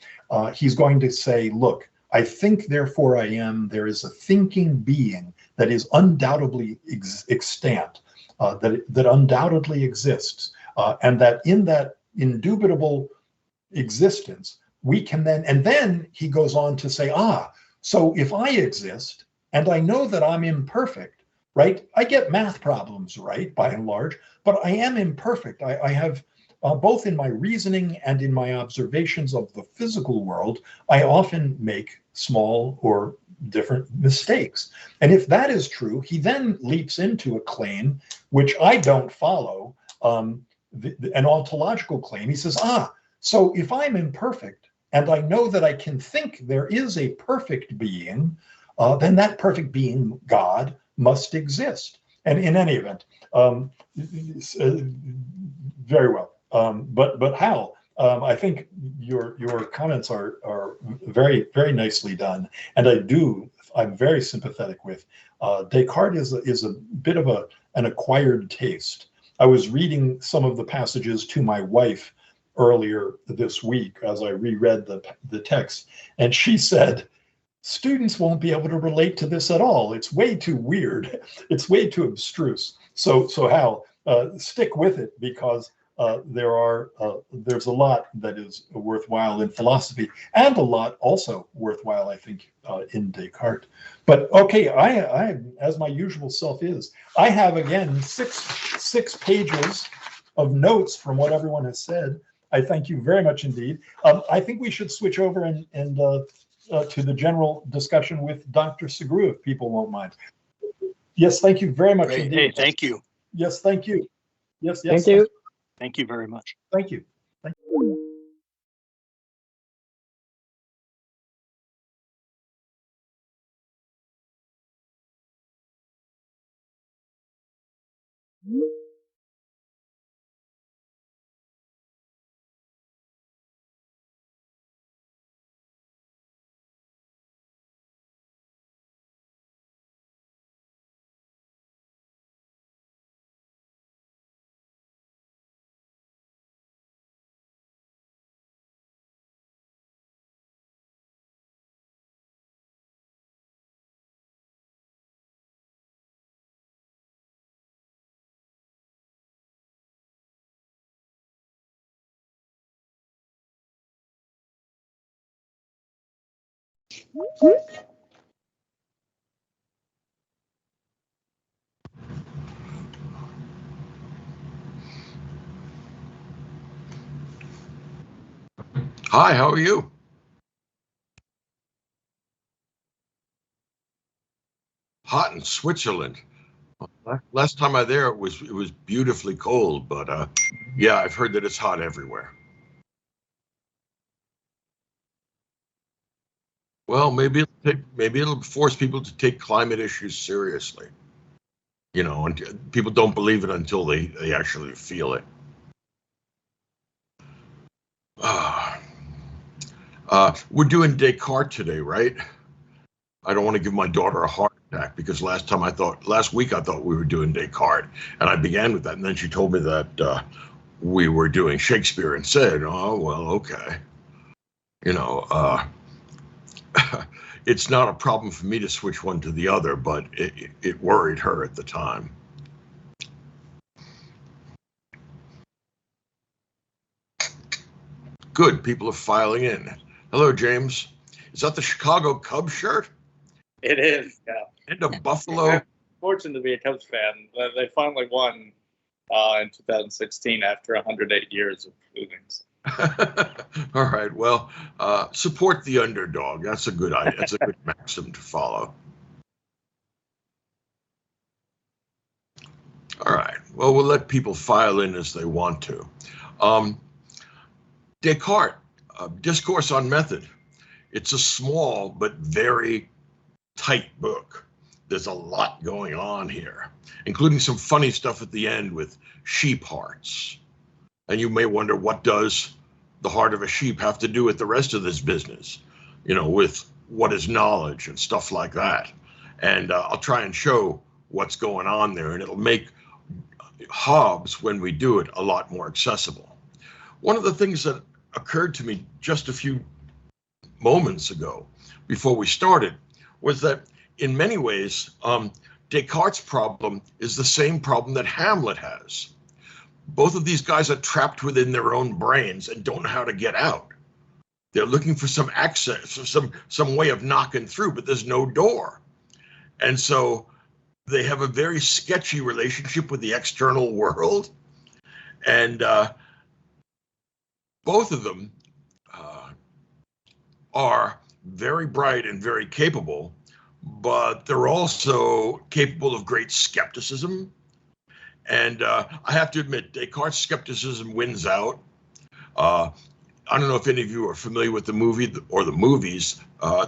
he's going to say, look, I think, therefore I am. There is a thinking being that is undoubtedly extant, that undoubtedly exists, and that in that indubitable existence, we can then, and then he goes on to say, so if I exist, and I know that I'm imperfect, right? I get math problems right, by and large, but I am imperfect. I have, both in my reasoning and in my observations of the physical world, I often make small or different mistakes. And if that is true, he then leaps into a claim which I don't follow, an ontological claim. He says, so if I'm imperfect and I know that I can think there is a perfect being, then that perfect being, God, must exist. And in any event, very well. But Hal, I think your comments are very, very nicely done, and I'm very sympathetic with. Descartes is a bit of an acquired taste. I was reading some of the passages to my wife earlier this week as I reread the text, and she said, students won't be able to relate to this at all. It's way too weird. It's way too abstruse. So Hal, stick with it, because there's a lot that is worthwhile in philosophy, and a lot also worthwhile, I think, in Descartes. But okay, I as my usual self is, I have again six pages of notes from what everyone has said. I thank you very much indeed. I think we should switch over and to the general discussion with Dr. Sugrue, if people won't mind. Yes, thank you very much indeed. Hey, thank you. Yes, thank you. Yes. Thank you. Thank you very much. Thank you. Hi, how are you? Hot in Switzerland. Last time I was there, it was beautifully cold, but yeah, I've heard that it's hot everywhere. Well, maybe it'll force people to take climate issues seriously. You know, and people don't believe it until they actually feel it. We're doing Descartes today, right? I don't want to give my daughter a heart attack, because last week I thought we were doing Descartes, and I began with that, and then she told me that we were doing Shakespeare and said, oh, well, okay. You know, it's not a problem for me to switch one to the other, but it worried her at the time. Good, people are filing in. Hello, James. Is that the Chicago Cubs shirt? It is, yeah. And a Buffalo. Fortunate to be a Cubs fan. They finally won in 2016 after 108 years of losing. All right. Well, support the underdog. That's a good idea. That's a good maxim to follow. All right. Well, we'll let people file in as they want to. Descartes, Discourse on Method. It's a small but very tight book. There's a lot going on here, including some funny stuff at the end with sheep hearts. And you may wonder, what does the heart of a sheep have to do with the rest of this business? You know, with what is knowledge and stuff like that. And I'll try and show what's going on there, and it'll make Hobbes, when we do it, a lot more accessible. One of the things that occurred to me just a few moments ago before we started was that in many ways, Descartes' problem is the same problem that Hamlet has. Both of these guys are trapped within their own brains and don't know how to get out. They're looking for some access, some way of knocking through, but there's no door. And so they have a very sketchy relationship with the external world. And both of them are very bright and very capable, but they're also capable of great skepticism. And I have to admit, Descartes' skepticism wins out. I don't know if any of you are familiar with the movie or the movies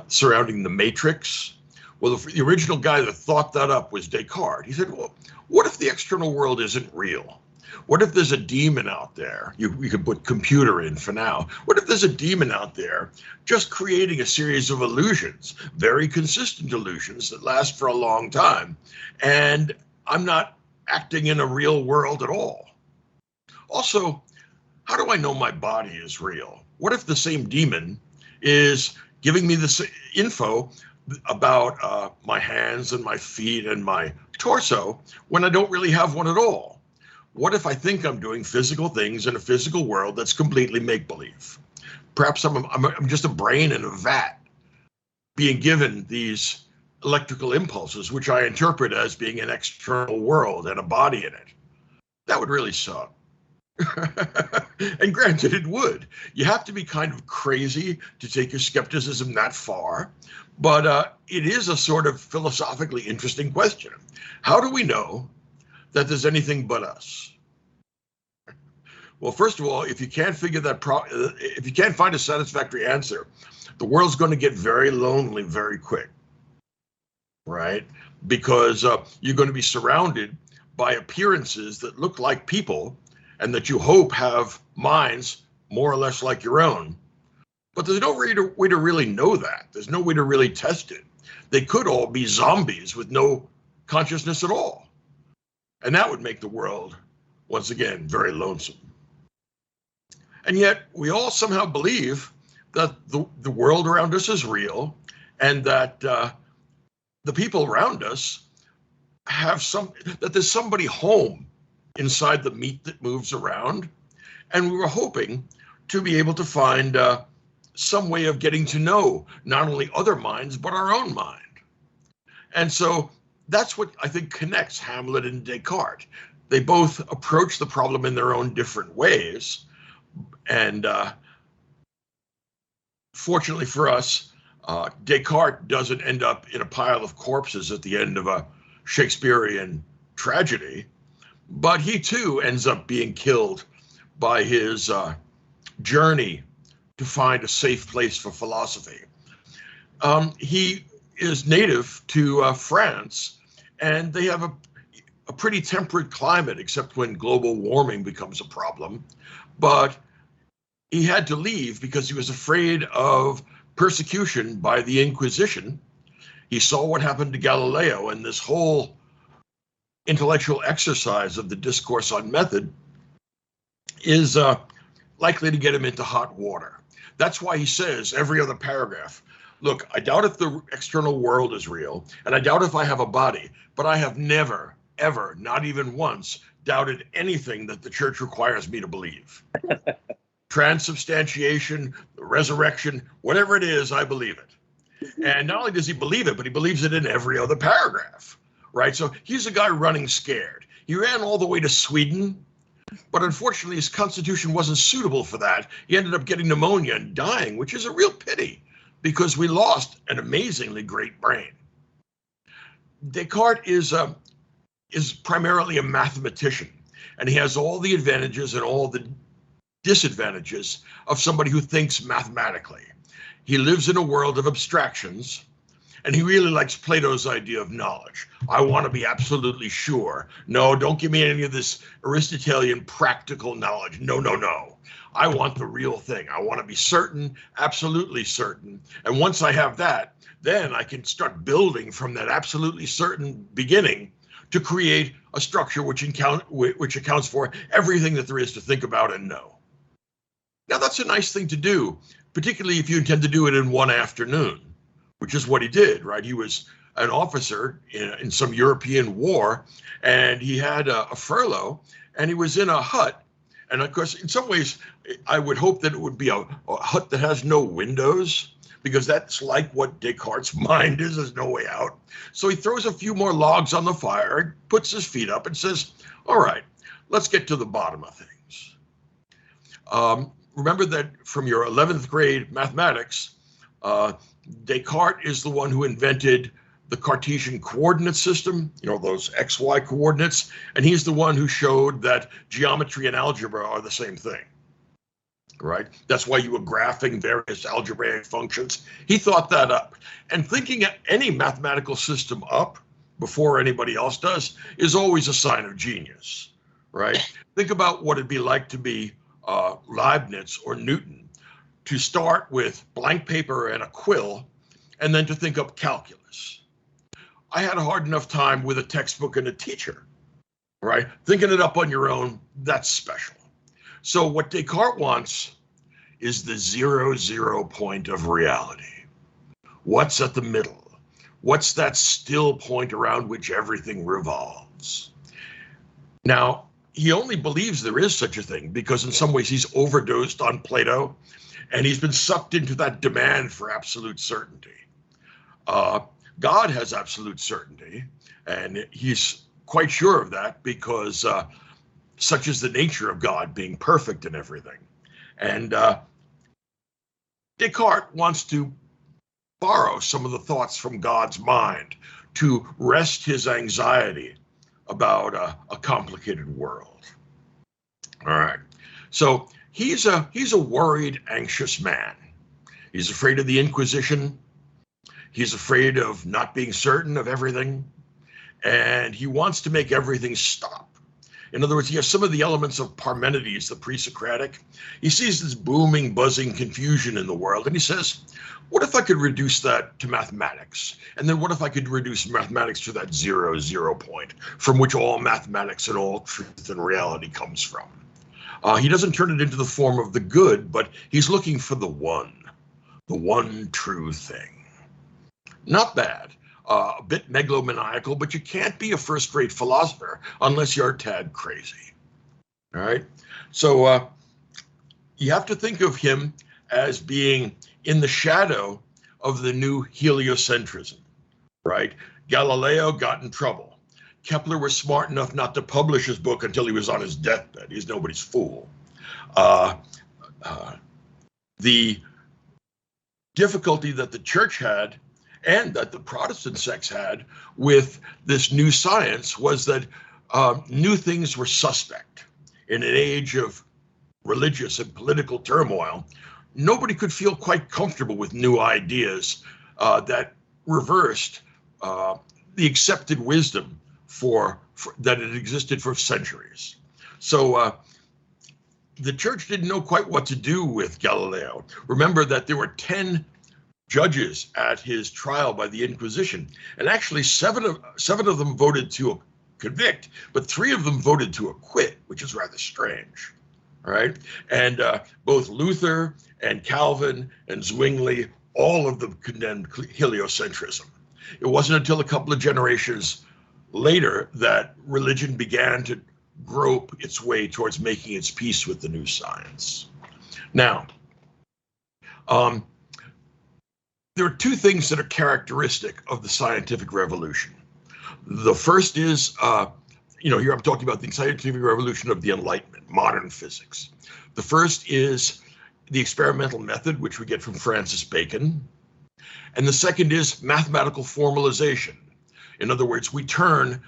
surrounding The Matrix. Well, the original guy that thought that up was Descartes. He said, well, what if the external world isn't real? What if there's a demon out there? We could put computer in for now. What if there's a demon out there just creating a series of illusions, very consistent illusions that last for a long time, and I'm not acting in a real world at all? Also, how do I know my body is real? What if the same demon is giving me this info about my hands and my feet and my torso when I don't really have one at all? What if I think I'm doing physical things in a physical world that's completely make-believe? Perhaps I'm just a brain in a vat being given these electrical impulses, which I interpret as being an external world and a body in it. That would really suck. And granted, it would. You have to be kind of crazy to take your skepticism that far, but it is a sort of philosophically interesting question. How do we know that there's anything but us? Well, first of all, if you can't figure that if you can't find a satisfactory answer, the world's going to get very lonely very quick, right? Because you're going to be surrounded by appearances that look like people and that you hope have minds more or less like your own. But there's no way to really know that. There's no way to really test it. They could all be zombies with no consciousness at all. And that would make the world, once again, very lonesome. And yet we all somehow believe that the world around us is real, and that the people around us have that there's somebody home inside the meat that moves around. And we were hoping to be able to find some way of getting to know not only other minds, but our own mind. And so that's what I think connects Hamlet and Descartes. They both approach the problem in their own different ways. And fortunately for us, Descartes doesn't end up in a pile of corpses at the end of a Shakespearean tragedy, but he too ends up being killed by his journey to find a safe place for philosophy. He is native to France, and they have a pretty temperate climate, except when global warming becomes a problem. But he had to leave because he was afraid of persecution by the Inquisition. He saw what happened to Galileo, and this whole intellectual exercise of the Discourse on Method is likely to get him into hot water. That's why he says every other paragraph, look, I doubt if the external world is real, and I doubt if I have a body, but I have never, ever, not even once, doubted anything that the church requires me to believe. transubstantiation, the resurrection, whatever it is, I believe it. And not only does he believe it, but he believes it in every other paragraph, right? So he's a guy running scared. He ran all the way to Sweden, but unfortunately his constitution wasn't suitable for that. He ended up getting pneumonia and dying, which is a real pity because we lost an amazingly great brain. Descartes is primarily a mathematician, and he has all the advantages and all the disadvantages of somebody who thinks mathematically. He lives in a world of abstractions, and he really likes Plato's idea of knowledge. I want to be absolutely sure. No, don't give me any of this Aristotelian practical knowledge. No, no, no. I want the real thing. I want to be certain, absolutely certain. And once I have that, then I can start building from that absolutely certain beginning to create a structure which accounts for everything that there is to think about and know. Now, that's a nice thing to do, particularly if you intend to do it in one afternoon, which is what he did, right? He was an officer in some European war, and he had a furlough, and he was in a hut. And of course, in some ways, I would hope that it would be a hut that has no windows, because that's like what Descartes' mind is, there's no way out. So he throws a few more logs on the fire, puts his feet up and says, all right, let's get to the bottom of things. Remember that from your 11th grade mathematics, Descartes is the one who invented the Cartesian coordinate system, those XY coordinates, and he's the one who showed that geometry and algebra are the same thing, right? That's why you were graphing various algebraic functions. He thought that up. And thinking any mathematical system up before anybody else does is always a sign of genius, right? Think about what it'd be like to be Leibniz or Newton, to start with blank paper and a quill, and then to think up calculus. I had a hard enough time with a textbook and a teacher, right? Thinking it up on your own, that's special. So what Descartes wants is the 0 point of reality. What's at the middle? What's that still point around which everything revolves? Now, he only believes there is such a thing because in some ways he's overdosed on Plato, and he's been sucked into that demand for absolute certainty. God has absolute certainty, and he's quite sure of that because such is the nature of God, being perfect in everything. And Descartes wants to borrow some of the thoughts from God's mind to rest his anxiety about a complicated world. All right, so he's a worried, anxious man. He's afraid of the Inquisition. He's afraid of not being certain of everything, and he wants to make everything stop. In other words, he has some of the elements of Parmenides, the pre-Socratic. He sees this booming, buzzing confusion in the world, and he says, what if I could reduce that to mathematics? And then what if I could reduce mathematics to that 0 point from which all mathematics and all truth and reality comes from? He doesn't turn it into the form of the good, but he's looking for the one true thing. Not bad. A bit megalomaniacal, but you can't be a first-rate philosopher unless you're a tad crazy. All right? So you have to think of him as being in the shadow of the new heliocentrism, right? Galileo got in trouble. Kepler was smart enough not to publish his book until he was on his deathbed. He's nobody's fool. The difficulty that the church had and that the Protestant sects had with this new science was that new things were suspect. In an age of religious and political turmoil, nobody could feel quite comfortable with new ideas that reversed the accepted wisdom that had existed for centuries. So the church didn't know quite what to do with Galileo. Remember that there were 10 judges at his trial by the Inquisition, and actually seven of them voted to convict, but 3 of them voted to acquit, which is rather strange. All right, and both Luther and Calvin and Zwingli, all of them condemned heliocentrism. It wasn't until a couple of generations later that religion began to grope its way towards making its peace with the new science. Now, there are two things that are characteristic of the scientific revolution. The first is, here I'm talking about the scientific revolution of the Enlightenment, modern physics. The first is the experimental method, which we get from Francis Bacon. And the second is mathematical formalization. In other words, we turn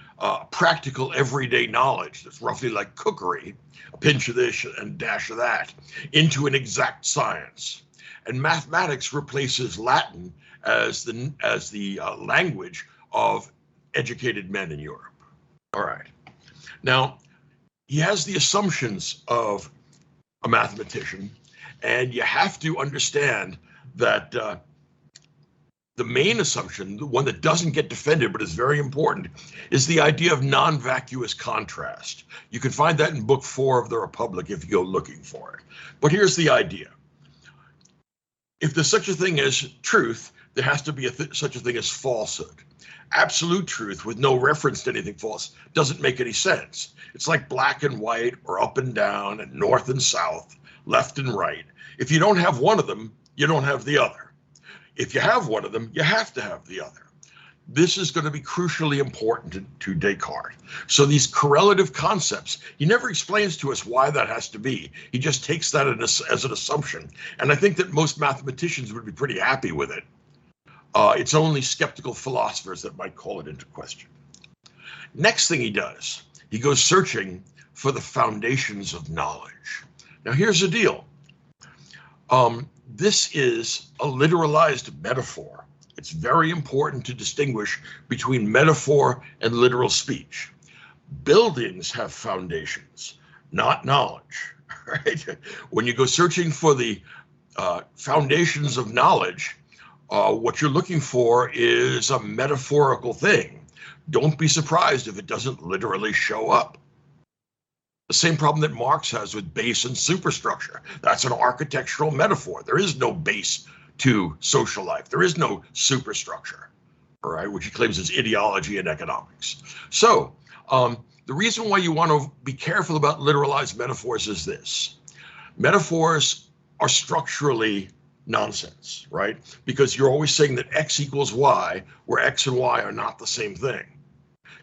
practical everyday knowledge that's roughly like cookery, a pinch of this and a dash of that, into an exact science. And mathematics replaces Latin as the language of educated men in Europe. All right. Now, he has the assumptions of a mathematician, and you have to understand that the main assumption, the one that doesn't get defended but is very important, is the idea of non-vacuous contrast. You can find that in book 4 of the Republic if you go looking for it. But here's the idea. If there's such a thing as truth, there has to be such a thing as falsehood. Absolute truth with no reference to anything false doesn't make any sense. It's like black and white or up and down and north and south, left and right. If you don't have one of them, you don't have the other. If you have one of them, you have to have the other. This is going to be crucially important to Descartes. So these correlative concepts, he never explains to us why that has to be. He just takes that as an assumption. And I think that most mathematicians would be pretty happy with it. It's only skeptical philosophers that might call it into question. Next thing he does, he goes searching for the foundations of knowledge. Now here's the deal. This is a literalized metaphor. It's very important to distinguish between metaphor and literal speech. Buildings have foundations, not knowledge, right? When you go searching for the foundations of knowledge, what you're looking for is a metaphorical thing. Don't be surprised if it doesn't literally show up. The same problem that Marx has with base and superstructure. That's an architectural metaphor. There is no base to social life. There is no superstructure, all right, which he claims is ideology and economics. So the reason why you want to be careful about literalized metaphors is this. Metaphors are structurally nonsense, right? Because you're always saying that X equals Y, where X and Y are not the same thing.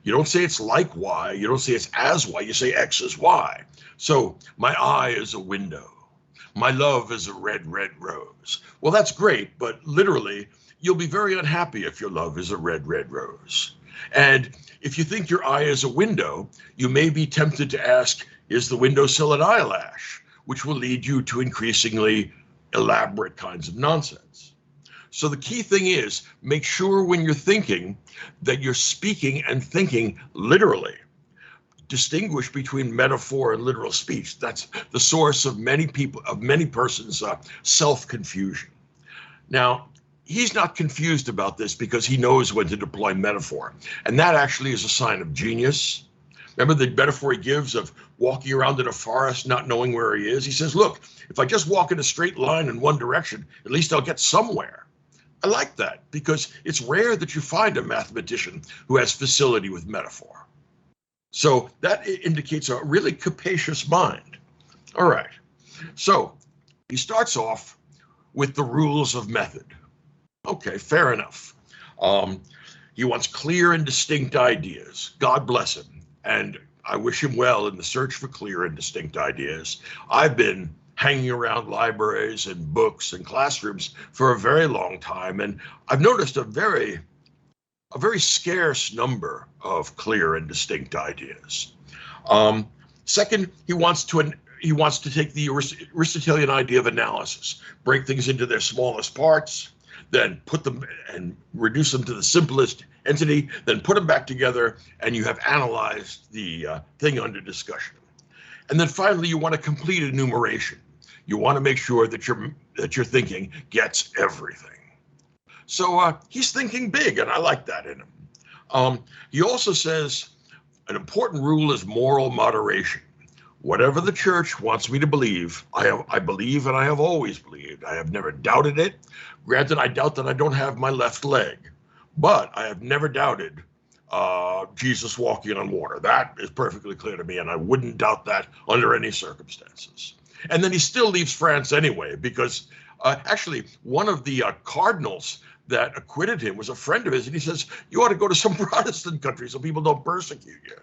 You don't say it's like Y, you don't say it's as Y, you say X is Y. So my eye is a window. My love is a red, red rose. Well, that's great, but literally, you'll be very unhappy if your love is a red, red rose. And if you think your eye is a window, you may be tempted to ask, is the windowsill an eyelash? Which will lead you to increasingly elaborate kinds of nonsense. So the key thing is, make sure when you're thinking that you're speaking and thinking literally. Distinguish between metaphor and literal speech. That's the source of many persons' self-confusion. Now, he's not confused about this because he knows when to deploy metaphor. And that actually is a sign of genius. Remember the metaphor he gives of walking around in a forest, not knowing where he is? He says, look, if I just walk in a straight line in one direction, at least I'll get somewhere. I like that because it's rare that you find a mathematician who has facility with metaphor. So that indicates a really capacious mind. All right. So he starts off with the rules of method. Okay, fair enough. He wants clear and distinct ideas. God bless him. And I wish him well in the search for clear and distinct ideas. I've been hanging around libraries and books and classrooms for a very long time, and I've noticed a very scarce number of clear and distinct ideas. Second, he wants to take the Aristotelian idea of analysis, break things into their smallest parts, then put them and reduce them to the simplest entity, then put them back together, and you have analyzed the thing under discussion. And then finally, you want a complete enumeration. You want to make sure that your thinking gets everything. So he's thinking big, and I like that in him. He also says an important rule is moral moderation. Whatever the church wants me to believe, I believe, and I have always believed. I have never doubted it. Granted, I doubt that I don't have my left leg, but I have never doubted Jesus walking on water. That is perfectly clear to me, and I wouldn't doubt that under any circumstances. And then he still leaves France anyway, because actually one of the cardinals that acquitted him was a friend of his, and he says, you ought to go to some Protestant country so people don't persecute you.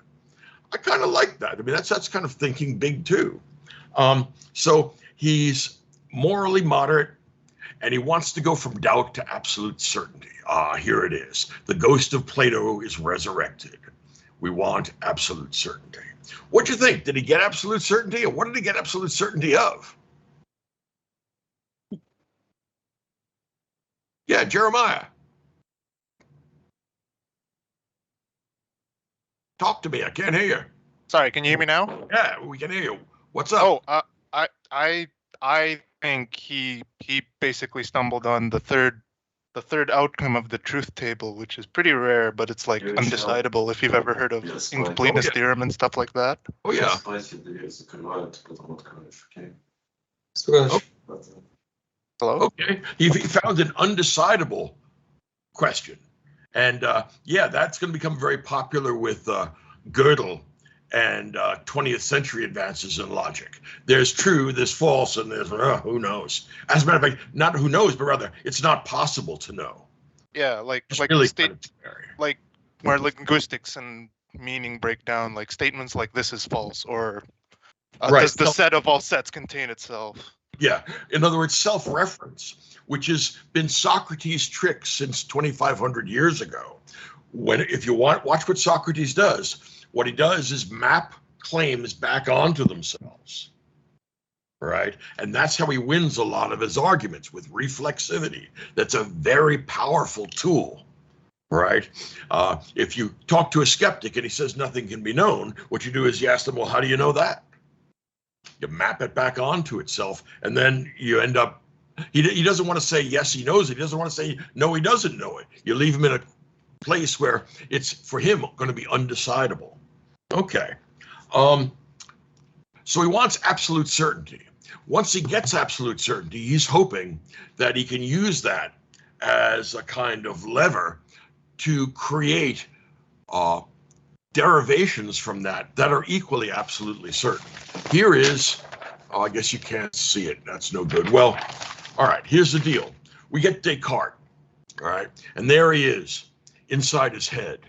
I kind of like that. I mean, that's kind of thinking big too. So he's morally moderate, and he wants to go from doubt to absolute certainty. Here it is. The ghost of Plato is resurrected. We want absolute certainty. What do you think? Did he get absolute certainty, or what did he get absolute certainty of? Yeah, Jeremiah. Talk to me. I can't hear you. Sorry, can you hear me now? Yeah, we can hear you. What's up? Oh, I think he basically stumbled on the third outcome of the truth table, which is pretty rare, but it's like undecidable. If you've ever heard of incompleteness theorem and stuff like that. Oh yeah. Hello? Okay. He found an undecidable question. And yeah, that's going to become very popular with Gödel and 20th century advances in logic. There's true, there's false, and there's who knows. As a matter of fact, not who knows, but rather it's not possible to know. Yeah, like really like where linguistics and meaning break down, like statements like this is false, or Right. does the set of all sets contain itself? Yeah, in other words, self-reference, which has been Socrates' trick since 2,500 years ago. If you watch what Socrates does, what he does is map claims back onto themselves, right? And that's how he wins a lot of his arguments, with reflexivity. That's a very powerful tool, right? If you talk to a skeptic and he says nothing can be known, what you do is you ask them, well, how do you know that? You map it back onto itself, and then you end up, he doesn't want to say yes, he knows it. He doesn't want to say no, he doesn't know it. You leave him in a place where it's, for him, going to be undecidable. Okay. So he wants absolute certainty. Once he gets absolute certainty, he's hoping that he can use that as a kind of lever to create derivations from that are equally absolutely certain. Here is, I guess you can't see it. That's no good. Well, all right, here's the deal. We get Descartes, all right? And there he is inside his head,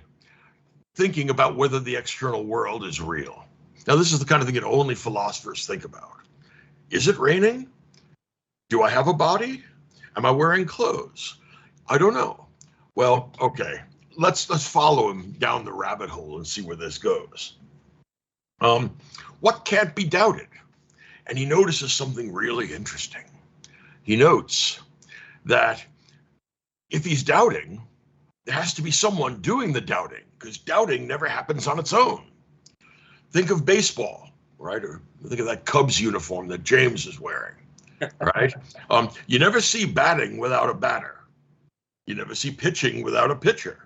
thinking about whether the external world is real. Now, this is the kind of thing that only philosophers think about. Is it raining? Do I have a body? Am I wearing clothes? I don't know. Well, okay. Let's follow him down the rabbit hole and see where this goes. What can't be doubted? And he notices something really interesting. He notes that if he's doubting, there has to be someone doing the doubting, because doubting never happens on its own. Think of baseball, right? Or think of that Cubs uniform that James is wearing, right? You never see batting without a batter. You never see pitching without a pitcher.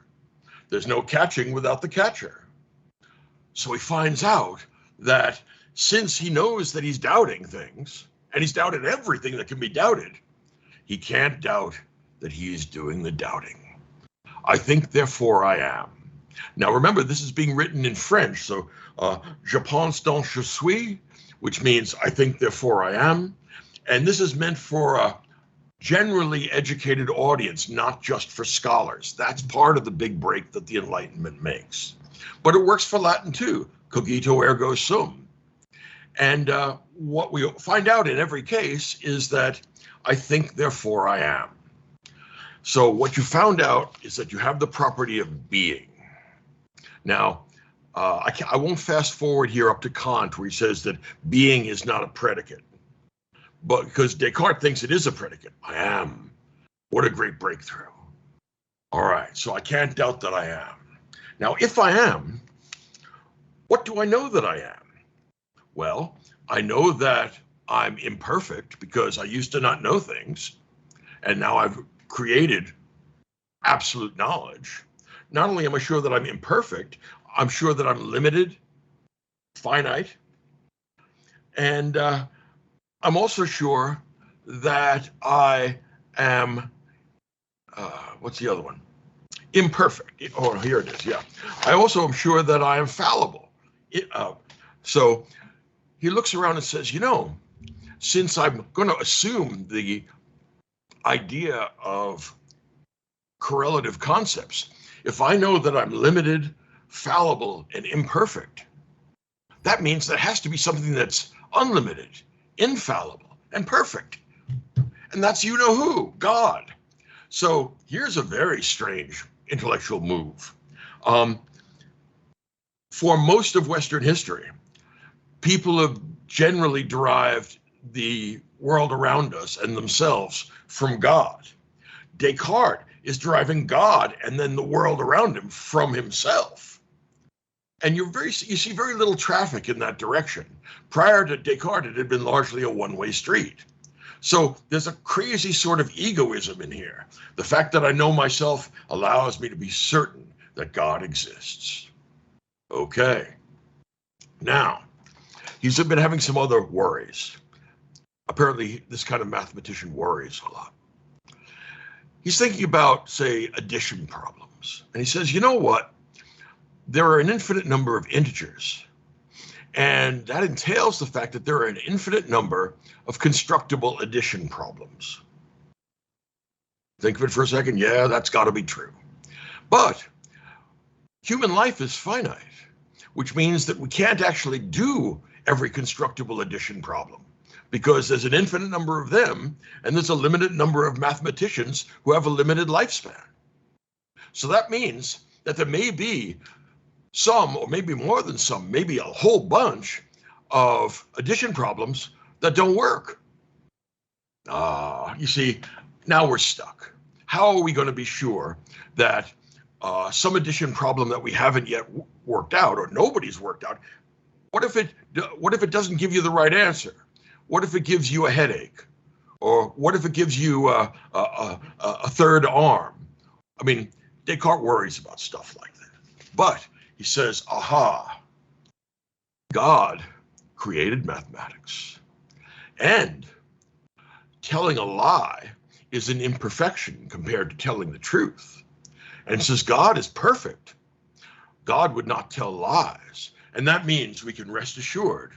There's no catching without the catcher. So he finds out that since he knows that he's doubting things, and he's doubted everything that can be doubted, he can't doubt that he is doing the doubting. I think, therefore I am. Now remember, this is being written in French, so je pense donc je suis, which means I think, therefore I am. And this is meant for a generally educated audience, not just for scholars. That's part of the big break that the Enlightenment makes. But it works for Latin too, cogito ergo sum. And what we find out in every case is that I think, therefore I am. So what you found out is that you have the property of being. Now, I won't fast forward here up to Kant, where he says that being is not a predicate. But because Descartes thinks it is a predicate. I am. What a great breakthrough. All right, so I can't doubt that I am. Now, if I am, what do I know that I am? Well, I know that I'm imperfect because I used to not know things, and now I've created absolute knowledge. Not only am I sure that I'm imperfect, I'm sure that I'm limited, finite, and I'm also sure that I am, what's the other one? Imperfect. Oh, here it is, yeah. I also am sure that I am fallible. So he looks around and says, you know, since I'm going to assume the idea of correlative concepts, if I know that I'm limited, fallible, and imperfect, that means there has to be something that's unlimited, infallible, and perfect. And that's you-know-who, God. So here's a very strange intellectual move. For most of Western history, people have generally derived the world around us and themselves from God. Descartes is deriving God and then the world around him from himself. And you see very little traffic in that direction. Prior to Descartes, it had been largely a one-way street. So there's a crazy sort of egoism in here. The fact that I know myself allows me to be certain that God exists. Okay. Now, he's been having some other worries. Apparently, this kind of mathematician worries a lot. He's thinking about, say, addition problems. And he says, you know what? There are an infinite number of integers. And that entails the fact that there are an infinite number of constructible addition problems. Think of it for a second. Yeah, that's got to be true. But human life is finite, which means that we can't actually do every constructible addition problem because there's an infinite number of them and there's a limited number of mathematicians who have a limited lifespan. So that means that there may be some, or maybe more than some, maybe a whole bunch of addition problems that don't work. You see, now we're stuck. How are we going to be sure that some addition problem that we haven't yet worked out, or nobody's worked out, what if it doesn't give you the right answer? What if it gives you a headache? Or what if it gives you a third arm? I mean, Descartes worries about stuff like that. But he says, aha, God created mathematics. And telling a lie is an imperfection compared to telling the truth. And since God is perfect, God would not tell lies. And that means we can rest assured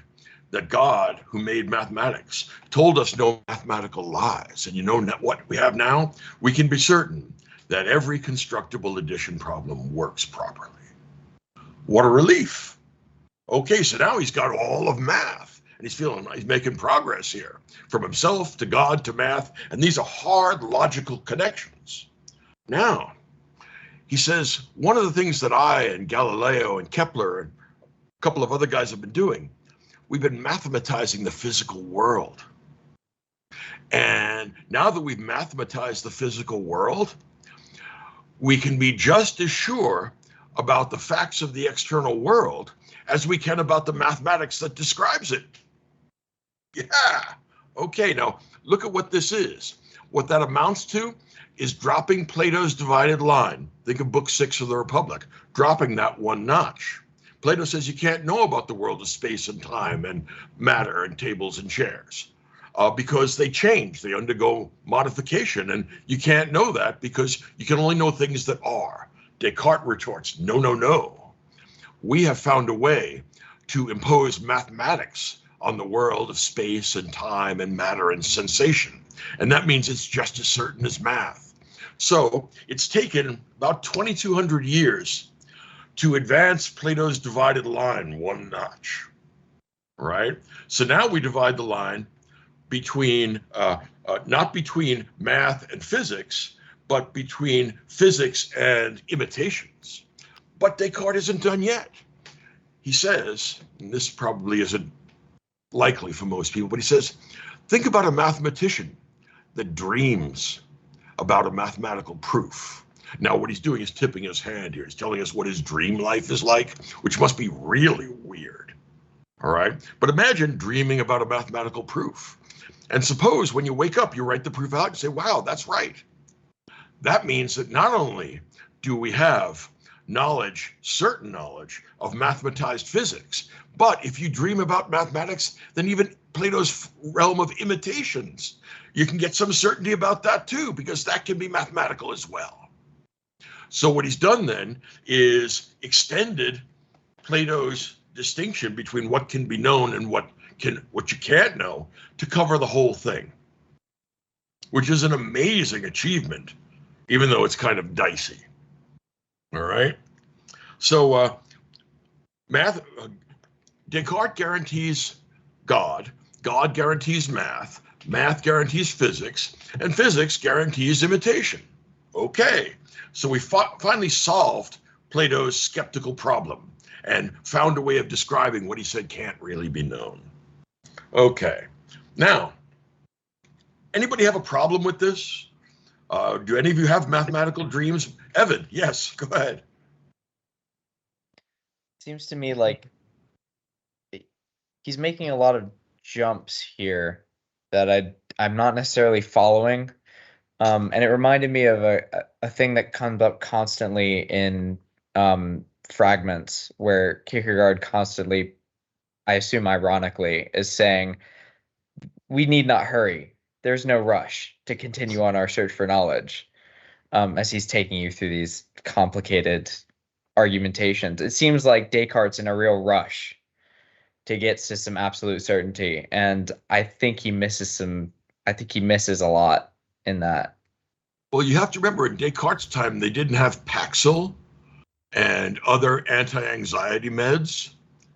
that God, who made mathematics, told us no mathematical lies. And you know what we have now? We can be certain that every constructible addition problem works properly. What a relief. Okay, so now he's got all of math and he's making progress here from himself to God to math. And these are hard logical connections. Now, he says, one of the things that I and Galileo and Kepler and a couple of other guys have been doing, we've been mathematizing the physical world. And now that we've mathematized the physical world, we can be just as sure about the facts of the external world as we can about the mathematics that describes it. Yeah. Okay, now look at what this is. What that amounts to is dropping Plato's divided line. Think of Book 6 of the Republic, dropping that one notch. Plato says you can't know about the world of space and time and matter and tables and chairs because they change, they undergo modification, and you can't know that because you can only know things that are. Descartes retorts, no, no, no. We have found a way to impose mathematics on the world of space and time and matter and sensation. And that means it's just as certain as math. So it's taken about 2,200 years to advance Plato's divided line one notch, right? So now we divide the line between, not between math and physics, but between physics and imitations. But Descartes isn't done yet. He says, and this probably isn't likely for most people, but he says, think about a mathematician that dreams about a mathematical proof. Now, what he's doing is tipping his hand here. He's telling us what his dream life is like, which must be really weird. All right. But imagine dreaming about a mathematical proof. And suppose when you wake up, you write the proof out and say, wow, that's right. That means that not only do we have knowledge, certain knowledge of mathematized physics, but if you dream about mathematics, then even Plato's realm of imitations, you can get some certainty about that too, because that can be mathematical as well. So what he's done then is extended Plato's distinction between what can be known and what what you can't know to cover the whole thing, which is an amazing achievement, even though it's kind of dicey. All right. So Descartes guarantees God, God guarantees math, math guarantees physics, and physics guarantees imitation. Okay, so we finally solved Plato's skeptical problem and found a way of describing what he said can't really be known. Okay, now, anybody have a problem with this? Do any of you have mathematical dreams? Evan, yes, go ahead. Seems to me like he's making a lot of jumps here that I'm not necessarily following. And it reminded me of a thing that comes up constantly in Fragments, where Kierkegaard constantly, I assume ironically, is saying, we need not hurry. There's no rush to continue on our search for knowledge, as he's taking you through these complicated argumentations. It seems like Descartes in a real rush to get to some absolute certainty, and I think he misses a lot in that. Well, you have to remember, in Descartes' time, they didn't have Paxil and other anti-anxiety meds,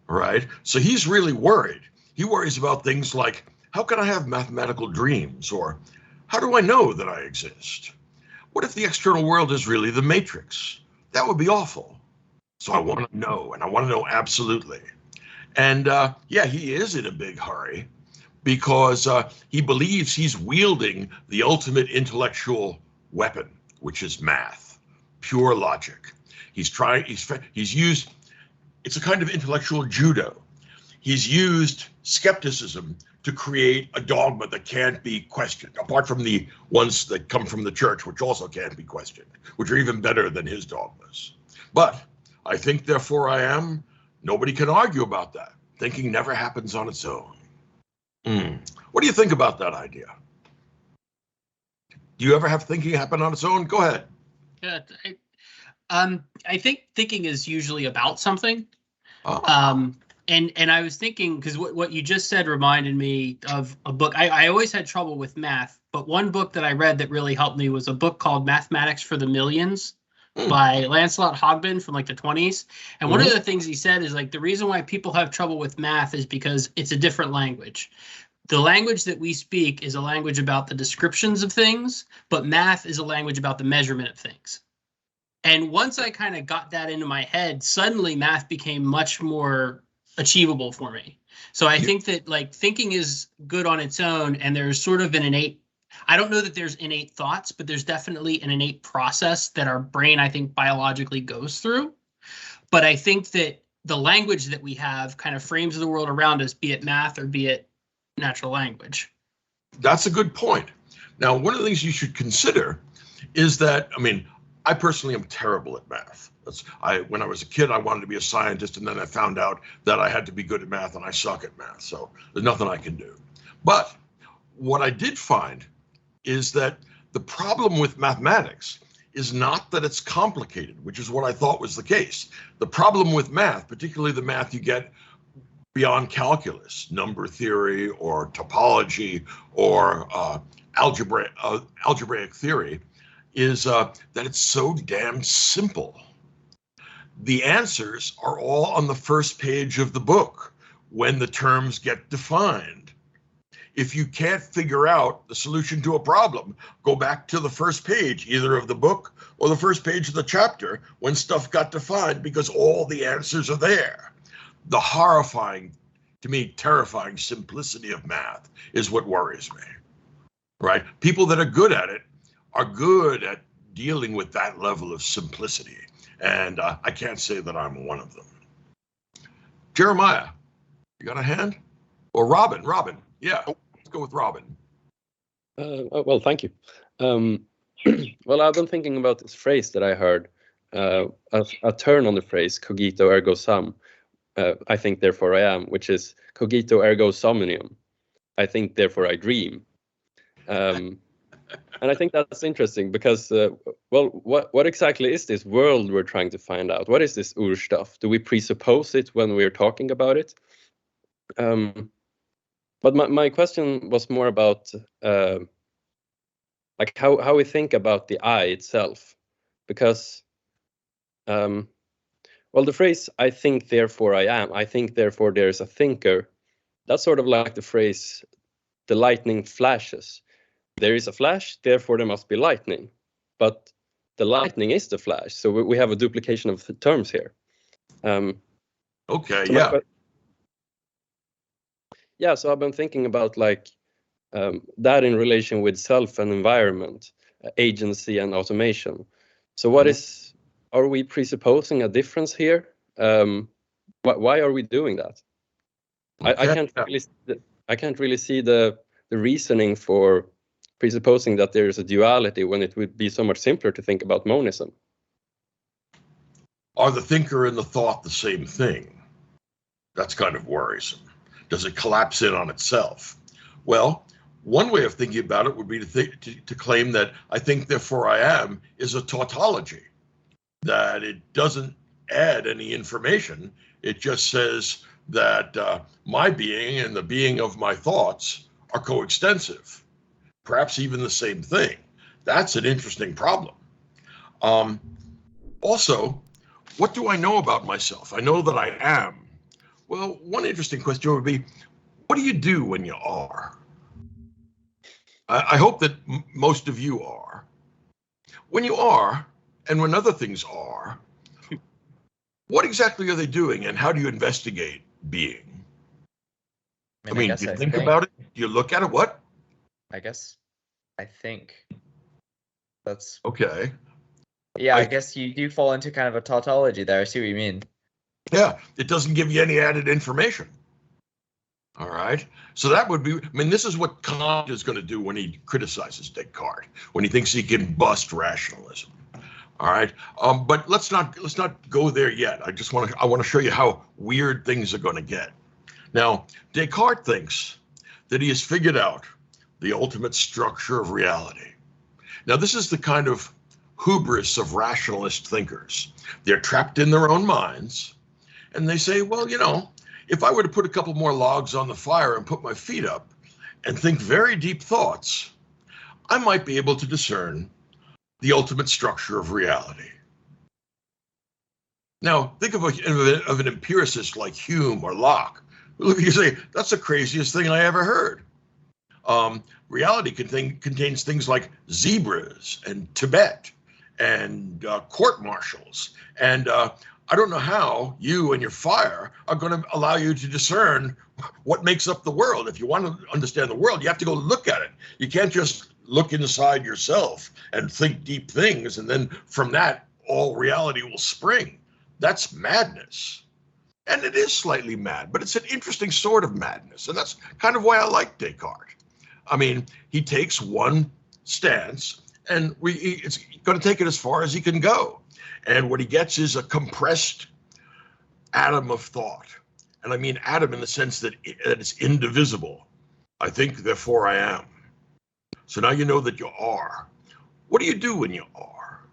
right? So he's really worried. He worries about things like, how can I have mathematical dreams? Or how do I know that I exist? What if the external world is really the matrix? That would be awful. So I want to know, and I want to know absolutely. And yeah, he is in a big hurry because he believes he's wielding the ultimate intellectual weapon, which is math, pure logic. He's used, it's a kind of intellectual judo. He's used skepticism to create a dogma that can't be questioned, apart from the ones that come from the church, which also can't be questioned, which are even better than his dogmas. But I think, therefore I am. Nobody can argue about that. Thinking never happens on its own. What do you think about that idea? Do you ever have thinking happen on its own? Go ahead. Yeah, I think thinking is usually about something. And I was thinking, because what you just said reminded me of a book. I always had trouble with math, but one book that I read that really helped me was a book called Mathematics for the Millions by Lancelot Hogben from like the 20s. And one of the things he said is like, the reason why people have trouble with math is because it's a different language. The language that we speak is a language about the descriptions of things, but math is a language about the measurement of things. And once I kind of got that into my head, suddenly math became much more achievable for me. So I think that like thinking is good on its own, and there's sort of an innate, I don't know that there's innate thoughts, but there's definitely an innate process that our brain, I think, biologically goes through. But I think that the language that we have kind of frames the world around us, be it math or be it natural language. That's a good point. Now, one of the things you should consider is that, I mean, I personally am terrible at math. When I was a kid, I wanted to be a scientist, and then I found out that I had to be good at math, and I suck at math. So there's nothing I can do. But what I did find is that the problem with mathematics is not that it's complicated, which is what I thought was the case. The problem with math, particularly the math you get beyond calculus, number theory or topology or algebraic theory, is that it's so damn simple. The answers are all on the first page of the book when the terms get defined. If you can't figure out the solution to a problem, go back to the first page, either of the book or the first page of the chapter when stuff got defined, because all the answers are there. The horrifying, to me, terrifying simplicity of math is what worries me, right? People that are good at it are good at dealing with that level of simplicity. And I can't say that I'm one of them. Jeremiah, you got a hand? Or Robin, yeah, let's go with Robin. Well, thank you. Well, I've been thinking about this phrase that I heard, a turn on the phrase cogito ergo sum. I think, therefore I am, which is cogito ergo somnium. I think, therefore I dream. And I think that's interesting because, well, what exactly is this world we're trying to find out? What is this stuff? Do we presuppose it when we're talking about it? But my question was more about like how we think about the I itself, because well, the phrase "I think, therefore I am," I think, therefore there is a thinker, that's sort of like the phrase "the lightning flashes." There is a flash, therefore there must be lightning. But the lightning is the flash, so we have a duplication of the terms here. Okay, So yeah. Yeah, so I've been thinking about like that in relation with self and environment, agency and automation. So what is, are we presupposing a difference here? Why are we doing that? I can't really see the reasoning for presupposing that there is a duality when it would be so much simpler to think about monism. Are the thinker and the thought the same thing? That's kind of worrisome. Does it collapse in on itself? Well, one way of thinking about it would be to claim that I think, therefore I am is a tautology, that it doesn't add any information. It just says that my being and the being of my thoughts are coextensive, perhaps even the same thing. That's an interesting problem. Also, what do I know about myself? I know that I am. Well, one interesting question would be, what do you do when you are? I hope that most of you are. When you are, and when other things are, what exactly are they doing, and how do you investigate being? I mean, do you think about it? Do you look at it? What? I think that's okay. Yeah, I guess you do fall into kind of a tautology there. I see what you mean. Yeah, it doesn't give you any added information. All right. So that would be, I mean, this is what Kant is going to do when he criticizes Descartes, when he thinks he can bust rationalism. All right. But let's not go there yet. I want to show you how weird things are going to get. Now, Descartes thinks that he has figured out the ultimate structure of reality. Now, this is the kind of hubris of rationalist thinkers. They're trapped in their own minds, and they say, well, you know, if I were to put a couple more logs on the fire and put my feet up and think very deep thoughts, I might be able to discern the ultimate structure of reality. Now, think of an empiricist like Hume or Locke. Look, you say, that's the craziest thing I ever heard. Reality contains things like zebras and Tibet and court-martials. And I don't know how you and your fire are going to allow you to discern what makes up the world. If you want to understand the world, you have to go look at it. You can't just look inside yourself and think deep things, and then from that, all reality will spring. That's madness. And it is slightly mad, but it's an interesting sort of madness. And that's kind of why I like Descartes. I mean, he takes one stance, and it's going to take it as far as he can go. And what he gets is a compressed atom of thought. And I mean atom in the sense that it's indivisible. I think, therefore I am. So now you know that you are. What do you do when you are?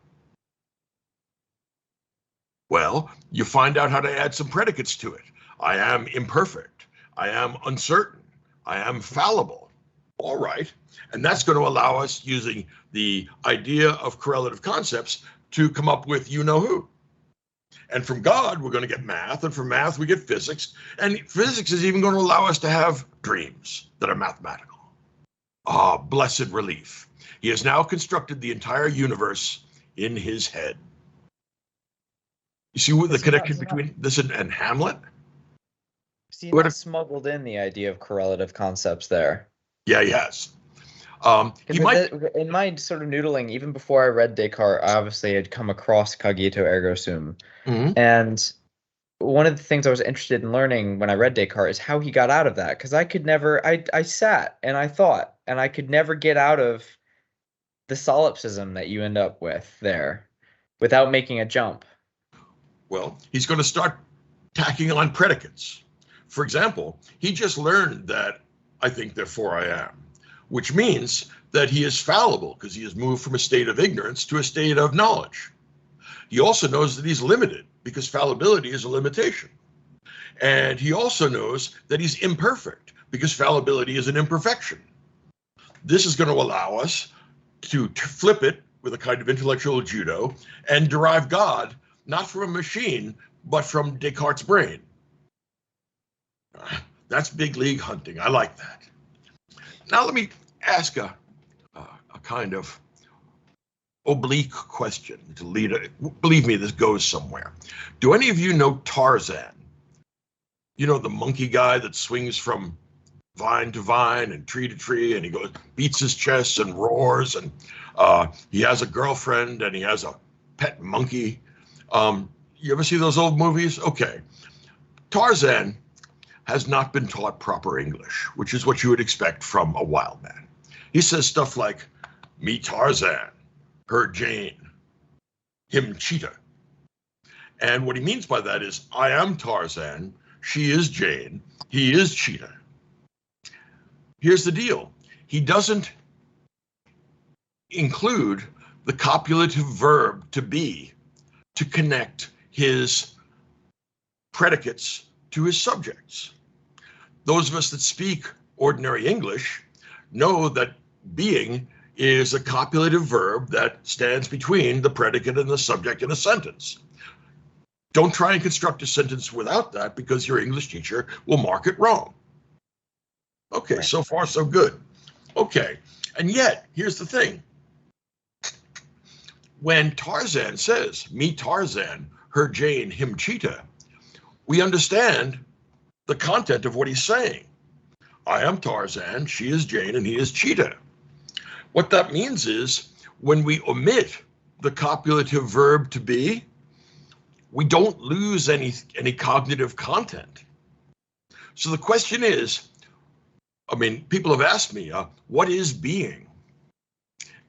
Well, you find out how to add some predicates to it. I am imperfect. I am uncertain. I am fallible. All right. And that's going to allow us, using the idea of correlative concepts, to come up with you-know-who. And from God, we're going to get math, and from math, we get physics. And physics is even going to allow us to have dreams that are mathematical. Ah, blessed relief. He has now constructed the entire universe in his head. You see what the connection between this and Hamlet? See, he smuggled in the idea of correlative concepts there. Yeah, he has. In my sort of noodling, even before I read Descartes, I obviously had come across cogito ergo sum. Mm-hmm. And one of the things I was interested in learning when I read Descartes is how he got out of that. Because I could never, I sat and I thought, and I could never get out of the solipsism that you end up with there without making a jump. Well, he's going to start tacking on predicates. For example, he just learned that I think, therefore I am, which means that he is fallible because he has moved from a state of ignorance to a state of knowledge. He also knows that he's limited because fallibility is a limitation. And he also knows that he's imperfect because fallibility is an imperfection. This is going to allow us to flip it with a kind of intellectual judo and derive God not from a machine, but from Descartes' brain. That's big league hunting. I like that. Now let me ask a kind of oblique question to lead. Believe me, this goes somewhere. Do any of you know Tarzan? You know, the monkey guy that swings from vine to vine and tree to tree, and he goes, beats his chest and roars, and he has a girlfriend and he has a pet monkey. You ever see those old movies? Okay. Tarzan has not been taught proper English, which is what you would expect from a wild man. He says stuff like, me Tarzan, her Jane, him Cheetah. And what he means by that is, I am Tarzan, she is Jane, he is Cheetah. Here's the deal. He doesn't include the copulative verb to be to connect his predicates to his subjects. Those of us that speak ordinary English know that being is a copulative verb that stands between the predicate and the subject in a sentence. Don't try and construct a sentence without that, because your English teacher will mark it wrong. Okay, so far so good. Okay, and yet, here's the thing. When Tarzan says, me Tarzan, her Jane, him Cheetah, we understand the content of what he's saying. I am Tarzan, she is Jane, and he is Cheetah. What that means is, when we omit the copulative verb to be, we don't lose any cognitive content. So the question is, I mean, people have asked me, what is being?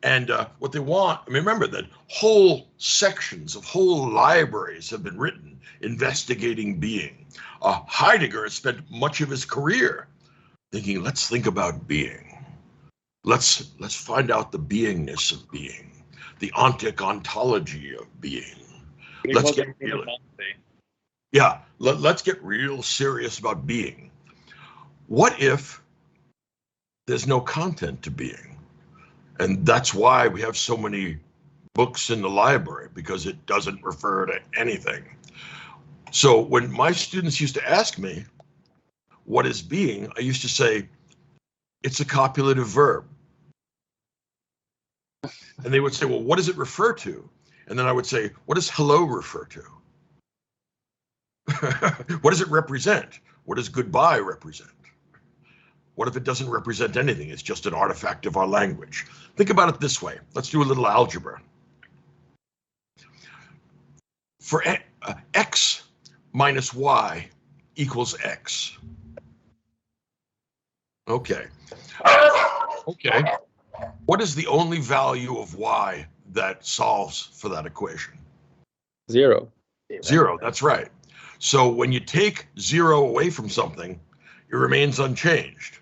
And what they want, I mean, remember that whole sections of whole libraries have been written investigating being. Heidegger has spent much of his career thinking, let's think about being. Let's find out the beingness of being, the ontic ontology of being. Let's get real. Yeah, let's get real serious about being. What if there's no content to being? And that's why we have so many books in the library, because it doesn't refer to anything. So when my students used to ask me, what is being? I used to say, it's a copulative verb. And they would say, well, what does it refer to? And then I would say, what does hello refer to? What does it represent? What does goodbye represent? What if it doesn't represent anything? It's just an artifact of our language. Think about it this way. Let's do a little algebra. For x minus y equals x. Okay. Okay. What is the only value of y that solves for that equation? 0. 0, that's right. So when you take 0 away from something, it remains unchanged.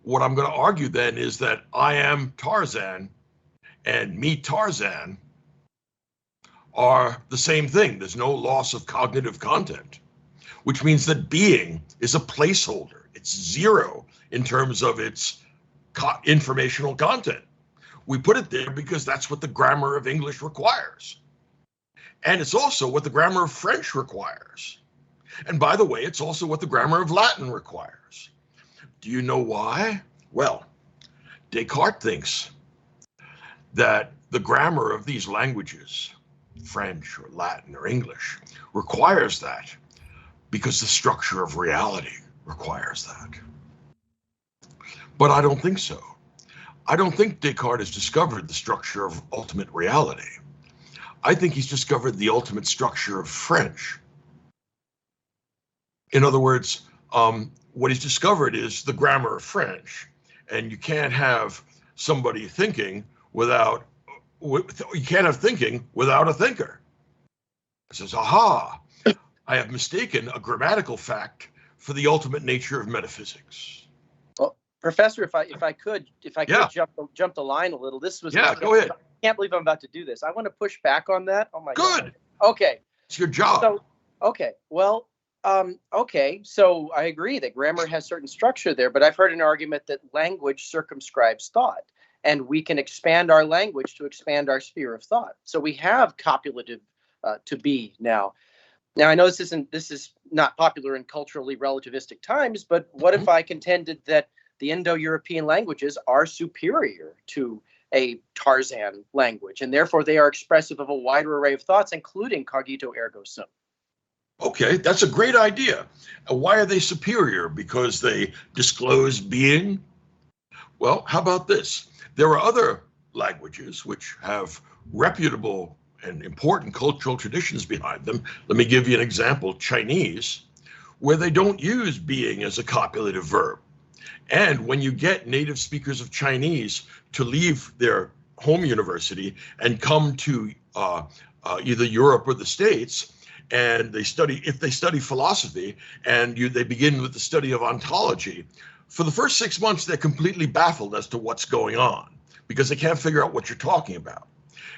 What I'm going to argue then is that I am Tarzan and me Tarzan are the same thing. There's no loss of cognitive content, which means that being is a placeholder. It's 0 in terms of its informational content. We put it there because that's what the grammar of English requires. And it's also what the grammar of French requires. And by the way, it's also what the grammar of Latin requires. Do you know why? Well, Descartes thinks that the grammar of these languages, French or Latin or English, requires that because the structure of reality requires that. But I don't think so. I don't think Descartes has discovered the structure of ultimate reality. I think he's discovered the ultimate structure of French. In other words, what he's discovered is the grammar of French, and you can't have somebody thinking without, you can't have thinking without a thinker. He says, aha, I have mistaken a grammatical fact for the ultimate nature of metaphysics. Well, Professor, if I could jump the line a little, this was, go ahead. I can't believe I'm about to do this. I want to push back on that. Oh my God. Good. Okay. It's your job. So, okay. Well, Okay, so I agree that grammar has certain structure there, but I've heard an argument that language circumscribes thought, and we can expand our language to expand our sphere of thought. So we have copulative to be now. Now I know this is not popular in culturally relativistic times, but what if I contended that the Indo-European languages are superior to a Tarzan language, and therefore they are expressive of a wider array of thoughts, including cogito ergo sum? Okay, that's a great idea. Why are they superior? Because they disclose being? Well, how about this? There are other languages which have reputable and important cultural traditions behind them. Let me give you an example, Chinese, where they don't use being as a copulative verb. And when you get native speakers of Chinese to leave their home university and come to either Europe or the States, and if they study philosophy and they begin with the study of ontology, for the first 6 months, they're completely baffled as to what's going on because they can't figure out what you're talking about.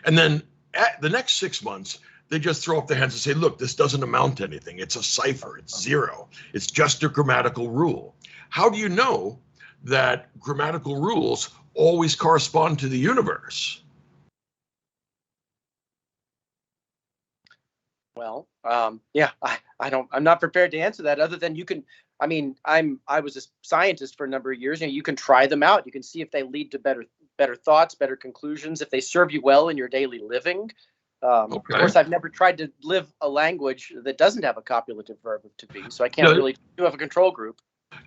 And then at the next 6 months, they just throw up their hands and say, look, this doesn't amount to anything. It's a cipher. It's zero. It's just a grammatical rule. How do you know that grammatical rules always correspond to the universe? Well, yeah, I'm not prepared to answer that other than you can, I mean, I was a scientist for a number of years. You can try them out. You can see if they lead to better thoughts, better conclusions, if they serve you well in your daily living. Of course, I've never tried to live a language that doesn't have a copulative verb to be, so I can't really do have a control group.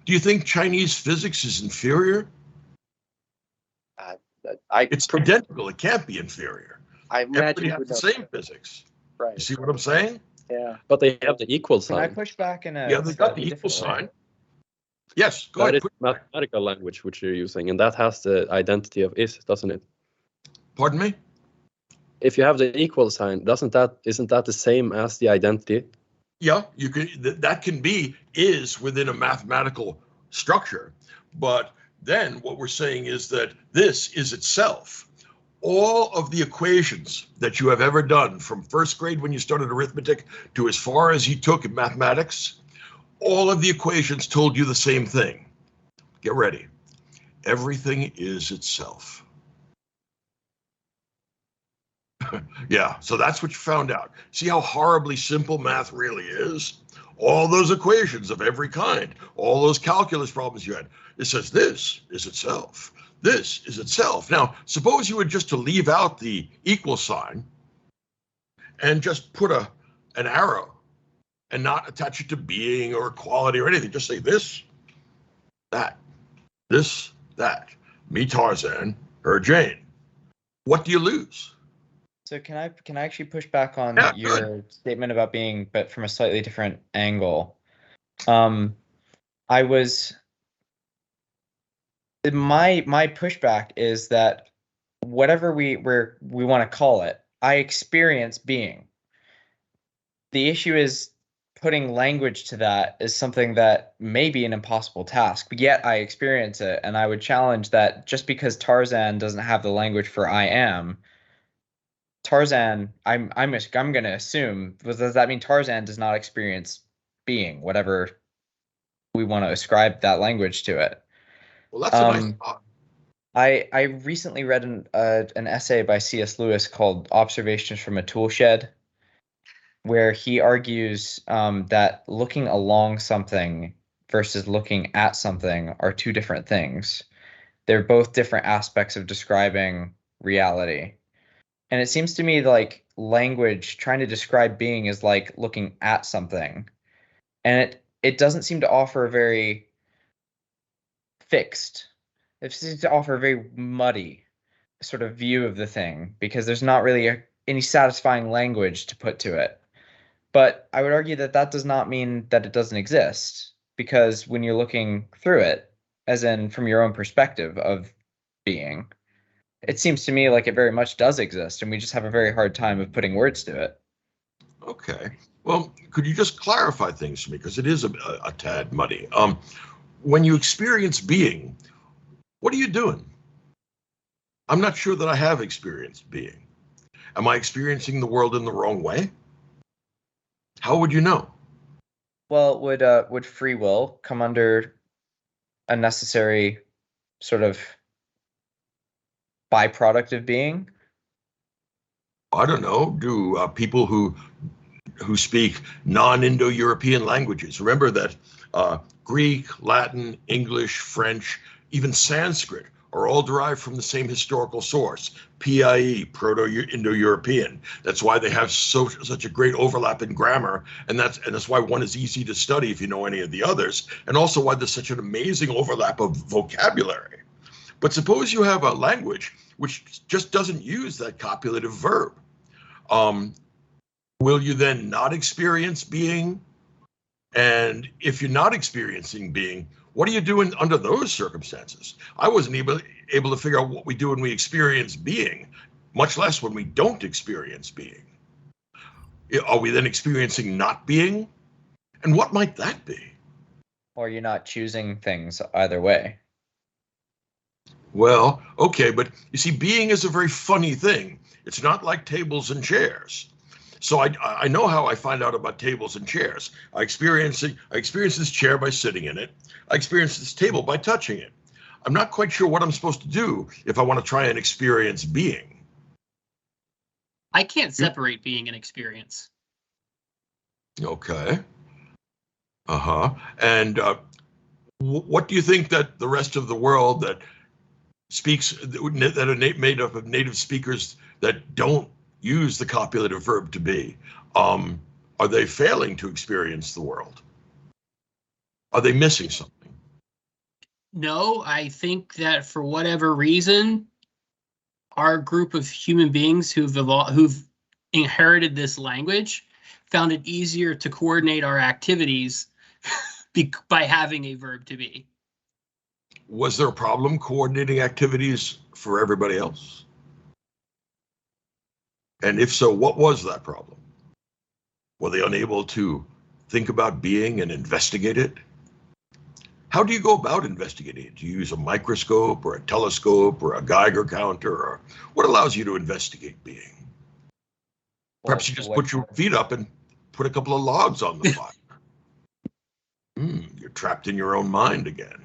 Do you think Chinese physics is inferior? It's identical. It can't be inferior. I imagine everybody has the same physics. Right. You see what I'm saying? Yeah. But they have the equal sign. Can I push back in a Yeah, they got the equal sign. Yes, go ahead. That is mathematical language which you're using, and that has the identity of is, doesn't it? Pardon me? If you have the equal sign, isn't that the same as the identity? Yeah, you can. That can be is within a mathematical structure, but then what we're saying is that this is itself. All of the equations that you have ever done from first grade when you started arithmetic to as far as you took in mathematics, all of the equations told you the same thing. Get ready. Everything is itself. Yeah, so that's what you found out. See how horribly simple math really is? All those equations of every kind, all those calculus problems you had, it says this is itself. This is itself. Now, suppose you were just to leave out the equal sign and just put an arrow and not attach it to being or equality or anything. Just say this, that, this, that. Me, Tarzan, her, Jane. What do you lose? So can I actually push back on your statement about being, but from a slightly different angle? My pushback is that whatever we want to call it, I experience being. The issue is putting language to that is something that may be an impossible task, but yet I experience it, and I would challenge that just because Tarzan doesn't have the language for I am, Tarzan, I'm going to assume, does that mean Tarzan does not experience being, whatever we want to ascribe that language to it? Well, that's a nice thought. I recently read an essay by C.S. Lewis called Observations from a Tool Shed, where he argues that looking along something versus looking at something are two different things. They're both different aspects of describing reality. And it seems to me like language trying to describe being is like looking at something. And it doesn't seem to offer a very fixed, it seems to offer a very muddy sort of view of the thing because there's not really any satisfying language to put to it. But I would argue that that does not mean that it doesn't exist, because when you're looking through it, as in from your own perspective of being, it seems to me like it very much does exist, and we just have a very hard time of putting words to it. Okay. Well, could you just clarify things for me? Because it is a tad muddy. When you experience being, what are you doing? I'm not sure that I have experienced being. Am I experiencing the world in the wrong way? How would you know? Well, would free will come under a necessary sort of byproduct of being? I don't know. Do people who speak non-Indo-European languages, remember that Greek, Latin, English, French, even Sanskrit are all derived from the same historical source, PIE, Proto-Indo-European. That's why they have such a great overlap in grammar, and that's why one is easy to study if you know any of the others, and also why there's such an amazing overlap of vocabulary. But suppose you have a language which just doesn't use that copulative verb. Will you then not experience being? And if you're not experiencing being, what are you doing under those circumstances? I wasn't able to figure out what we do when we experience being, much less when we don't experience being. Are we then experiencing not being? And what might that be? Or you're not choosing things either way. Well, okay, but you see, being is a very funny thing. It's not like tables and chairs. So I know how I find out about tables and chairs. I experience this chair by sitting in it. I experience this table by touching it. I'm not quite sure what I'm supposed to do if I want to try and experience being. I can't separate being and experience. Okay. And what do you think that the rest of the world that speaks, that are made up of native speakers that don't use the copulative verb to be, are they failing to experience the world? Are they missing something? No, I think that for whatever reason, our group of human beings who've inherited this language found it easier to coordinate our activities by having a verb to be. Was there a problem coordinating activities for everybody else? And if so, what was that problem? Were they unable to think about being and investigate it? How do you go about investigating it? Do you use a microscope or a telescope or a Geiger counter? Or what allows you to investigate being? Perhaps you just put your feet up and put a couple of logs on the fire. You're trapped in your own mind again.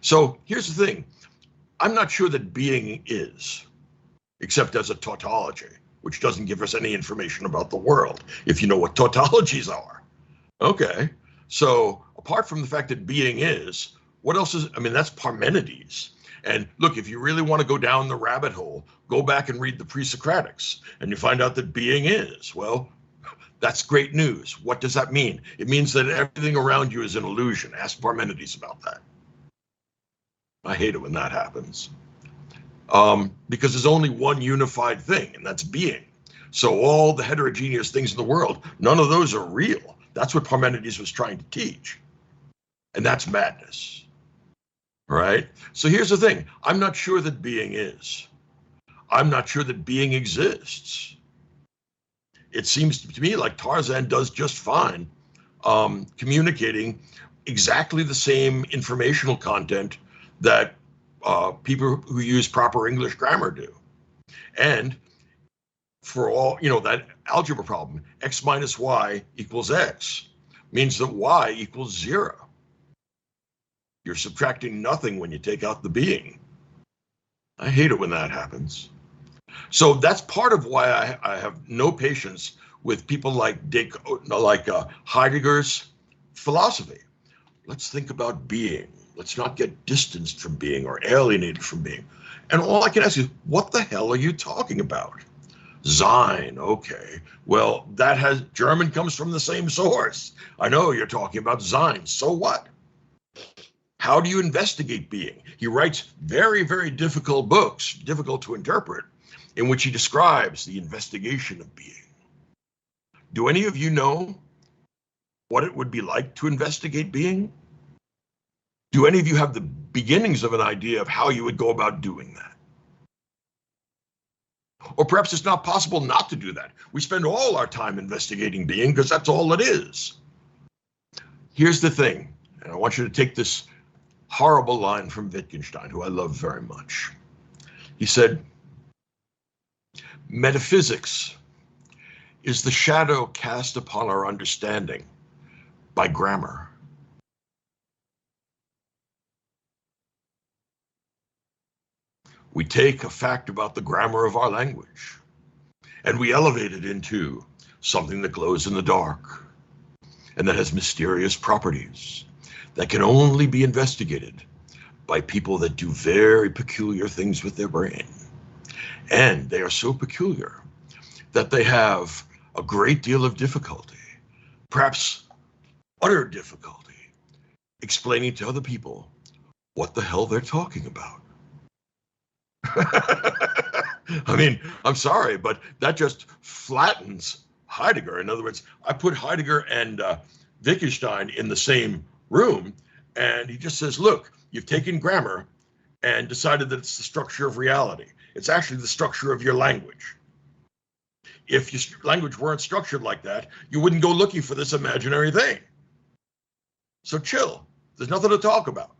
So here's the thing. I'm not sure that being is, except as a tautology, which doesn't give us any information about the world, if you know what tautologies are. Okay, so apart from the fact that being is, what else is, I mean, that's Parmenides. And look, if you really want to go down the rabbit hole, go back and read the pre-Socratics, and you find out that being is. Well, that's great news. What does that mean? It means that everything around you is an illusion. Ask Parmenides about that. I hate it when that happens. Because there's only one unified thing, and that's being. So all the heterogeneous things in the world, none of those are real. That's what Parmenides was trying to teach. And that's madness. Right? So here's the thing. I'm not sure that being is. I'm not sure that being exists. It seems to me like Tarzan does just fine communicating exactly the same informational content that people who use proper English grammar do. And for all, that algebra problem, x minus y equals x, means that y equals 0. You're subtracting nothing when you take out the being. I hate it when that happens. So that's part of why I have no patience with people like Heidegger's philosophy. Let's think about being. Let's not get distanced from being or alienated from being. And all I can ask is, what the hell are you talking about? Sein, okay. Well, German comes from the same source. I know you're talking about sein, so what? How do you investigate being? He writes very, very difficult books, difficult to interpret, in which he describes the investigation of being. Do any of you know what it would be like to investigate being? Do any of you have the beginnings of an idea of how you would go about doing that? Or perhaps it's not possible not to do that. We spend all our time investigating being because that's all it is. Here's the thing, and I want you to take this horrible line from Wittgenstein, who I love very much. He said, metaphysics is the shadow cast upon our understanding by grammar. We take a fact about the grammar of our language and we elevate it into something that glows in the dark and that has mysterious properties that can only be investigated by people that do very peculiar things with their brain. And they are so peculiar that they have a great deal of difficulty, perhaps utter difficulty, explaining to other people what the hell they're talking about. I mean, I'm sorry, but that just flattens Heidegger. In other words, I put Heidegger and Wittgenstein in the same room, and he just says, look, you've taken grammar and decided that it's the structure of reality. It's actually the structure of your language. If your language weren't structured like that, you wouldn't go looking for this imaginary thing. So chill. There's nothing to talk about.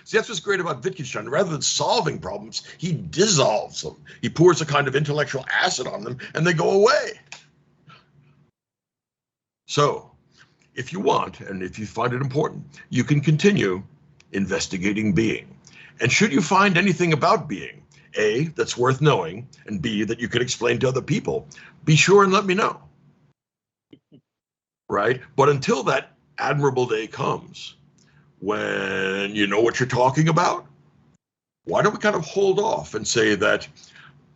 See, that's what's great about Wittgenstein. Rather than solving problems, he dissolves them. He pours a kind of intellectual acid on them, and they go away. So, if you want, and if you find it important, you can continue investigating being. And should you find anything about being, A, that's worth knowing, and B, that you can explain to other people, be sure and let me know. Right? But until that admirable day comes, when you know what you're talking about, why don't we kind of hold off and say that,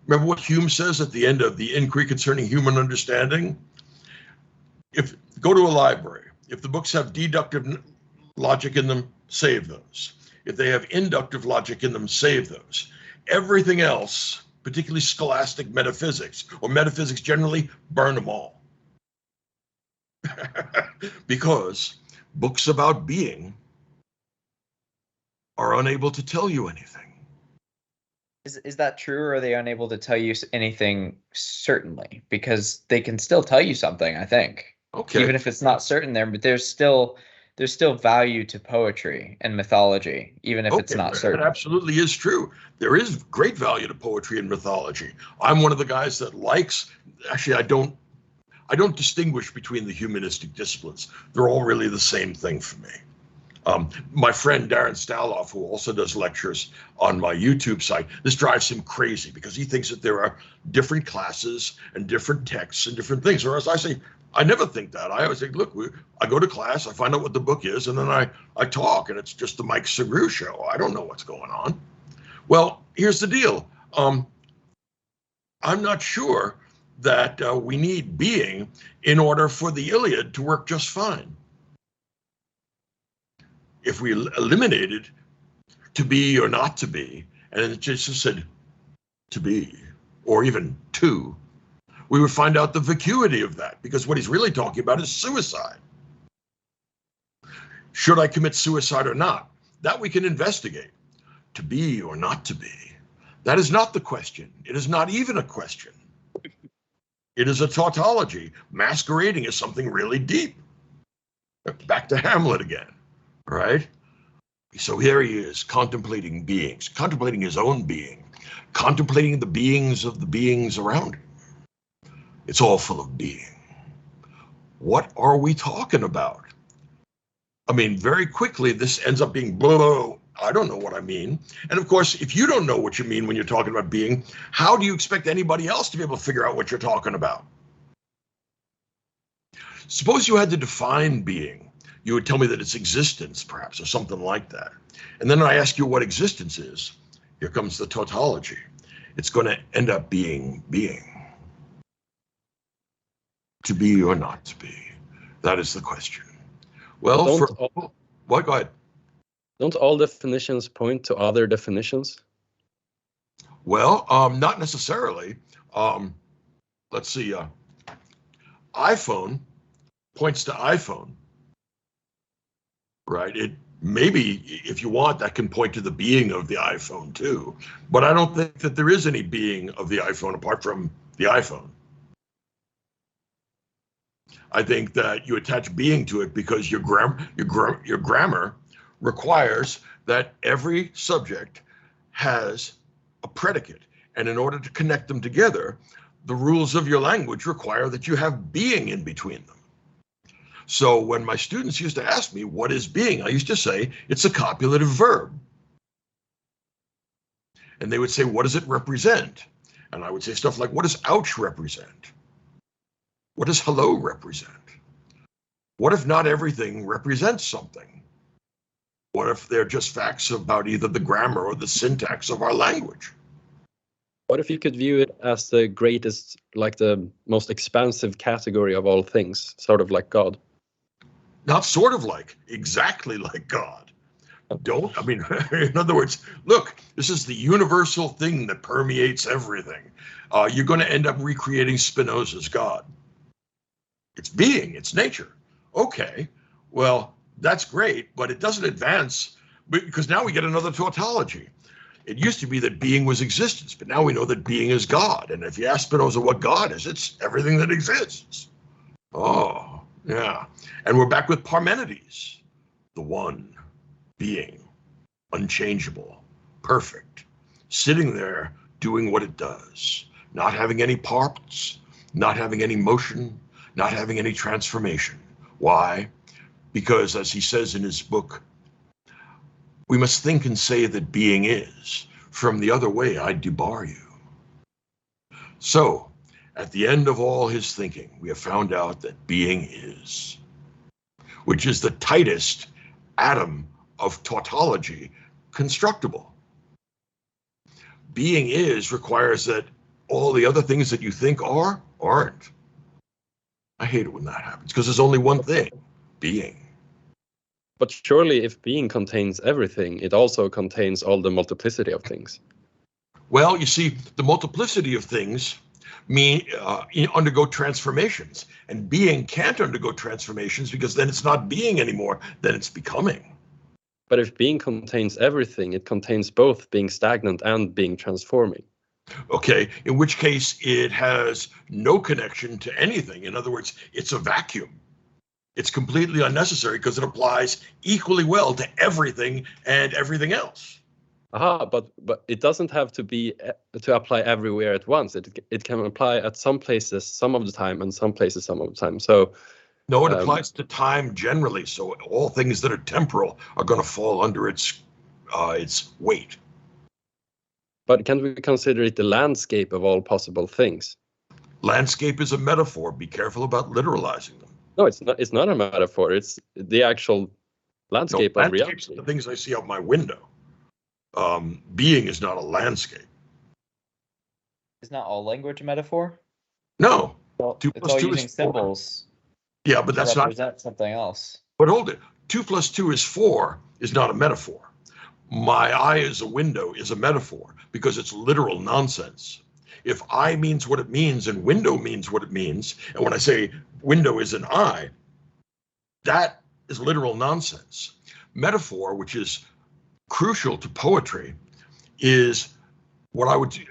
remember what Hume says at the end of the Inquiry Concerning Human Understanding? If go to a library, if the books have deductive logic in them, save those. If they have inductive logic in them, save those. Everything else, particularly scholastic metaphysics, or metaphysics generally, burn them all. Because books about being are unable to tell you anything. Is that true, or are they unable to tell you anything certainly? Because they can still tell you something, I think. Okay. Even if it's not certain there, but there's still value to poetry and mythology, even if it's not certain. That absolutely is true. There is great value to poetry and mythology. I'm one of the guys that likes, actually I don't distinguish between the humanistic disciplines. They're all really the same thing for me. My friend Darren Staloff, who also does lectures on my YouTube site, this drives him crazy because he thinks that there are different classes and different texts and different things. Whereas I say, I never think that. I always think, look, I go to class, I find out what the book is, and then I talk, and it's just the Mike Sugrue show. I don't know what's going on. Well, here's the deal. I'm not sure that we need being in order for the Iliad to work just fine. If we eliminated to be or not to be, and it just said to be, or even to, we would find out the vacuity of that, because what he's really talking about is suicide. Should I commit suicide or not? That we can investigate. To be or not to be, that is not the question. It is not even a question. It is a tautology masquerading as something really deep. Back to Hamlet again. Right? So here he is contemplating beings, contemplating his own being, contemplating the beings of the beings around him. It's all full of being. What are we talking about? I mean, very quickly, this ends up being blah, I don't know what I mean. And of course, if you don't know what you mean when you're talking about being, how do you expect anybody else to be able to figure out what you're talking about? Suppose you had to define being. You would tell me that it's existence, perhaps, or something like that. And then I ask you what existence is. Here comes the tautology. It's going to end up being being. To be or not to be. That is the question. Well, what? Go ahead. Don't all definitions point to other definitions? Well, not necessarily. Let's see. iPhone points to iPhone. Right? It maybe, if you want, that can point to the being of the iPhone too. But I don't think that there is any being of the iPhone apart from the iPhone. I think that you attach being to it because your grammar requires that every subject has a predicate. And in order to connect them together, the rules of your language require that you have being in between them. So when my students used to ask me, what is being? I used to say, it's a copulative verb. And they would say, what does it represent? And I would say stuff like, what does ouch represent? What does hello represent? What if not everything represents something? What if they're just facts about either the grammar or the syntax of our language? What if you could view it as the greatest, like the most expansive category of all things, sort of like God? Not sort of like, exactly like God. In other words, look, this is the universal thing that permeates everything. You're going to end up recreating Spinoza's God. It's being, it's nature. Okay, well, that's great, but it doesn't advance because now we get another tautology. It used to be that being was existence, but now we know that being is God. And if you ask Spinoza what God is, it's everything that exists. Oh, yeah. And we're back with Parmenides, the one being, unchangeable, perfect, sitting there doing what it does, not having any parts, not having any motion, not having any transformation. Why? Because, as he says in his book, we must think and say that being is. From the other way, I debar you. So, at the end of all his thinking, we have found out that being is, which is the tightest atom of tautology constructible. Being is requires that all the other things that you think are, aren't. I hate it when that happens because there's only one thing, being. But surely if being contains everything, it also contains all the multiplicity of things. Well, you see, the multiplicity of things undergo transformations, and being can't undergo transformations because then it's not being anymore, then it's becoming. But if being contains everything, it contains both being stagnant and being transforming. Okay, in which case it has no connection to anything. In other words, it's a vacuum. It's completely unnecessary because it applies equally well to everything and everything else. Aha, but it doesn't have to apply everywhere at once. It can apply at some places some of the time and some places some of the time. So no, it applies to time generally. So all things that are temporal are going to fall under its weight. But can we consider it the landscape of all possible things? Landscape is a metaphor. Be careful about literalizing them. No, it's not a metaphor. It's the actual landscape of reality. The things I see out my window. Being is not a landscape. Is not all language a metaphor? No. Well, it's all using symbols. Yeah, but that's not represent something else. But hold it. 2 + 2 is 4 is not a metaphor. My eye is a window is a metaphor because it's literal nonsense. If eye means what it means and window means what it means, and when I say window is an eye, that is literal nonsense. Metaphor, which is crucial to poetry, is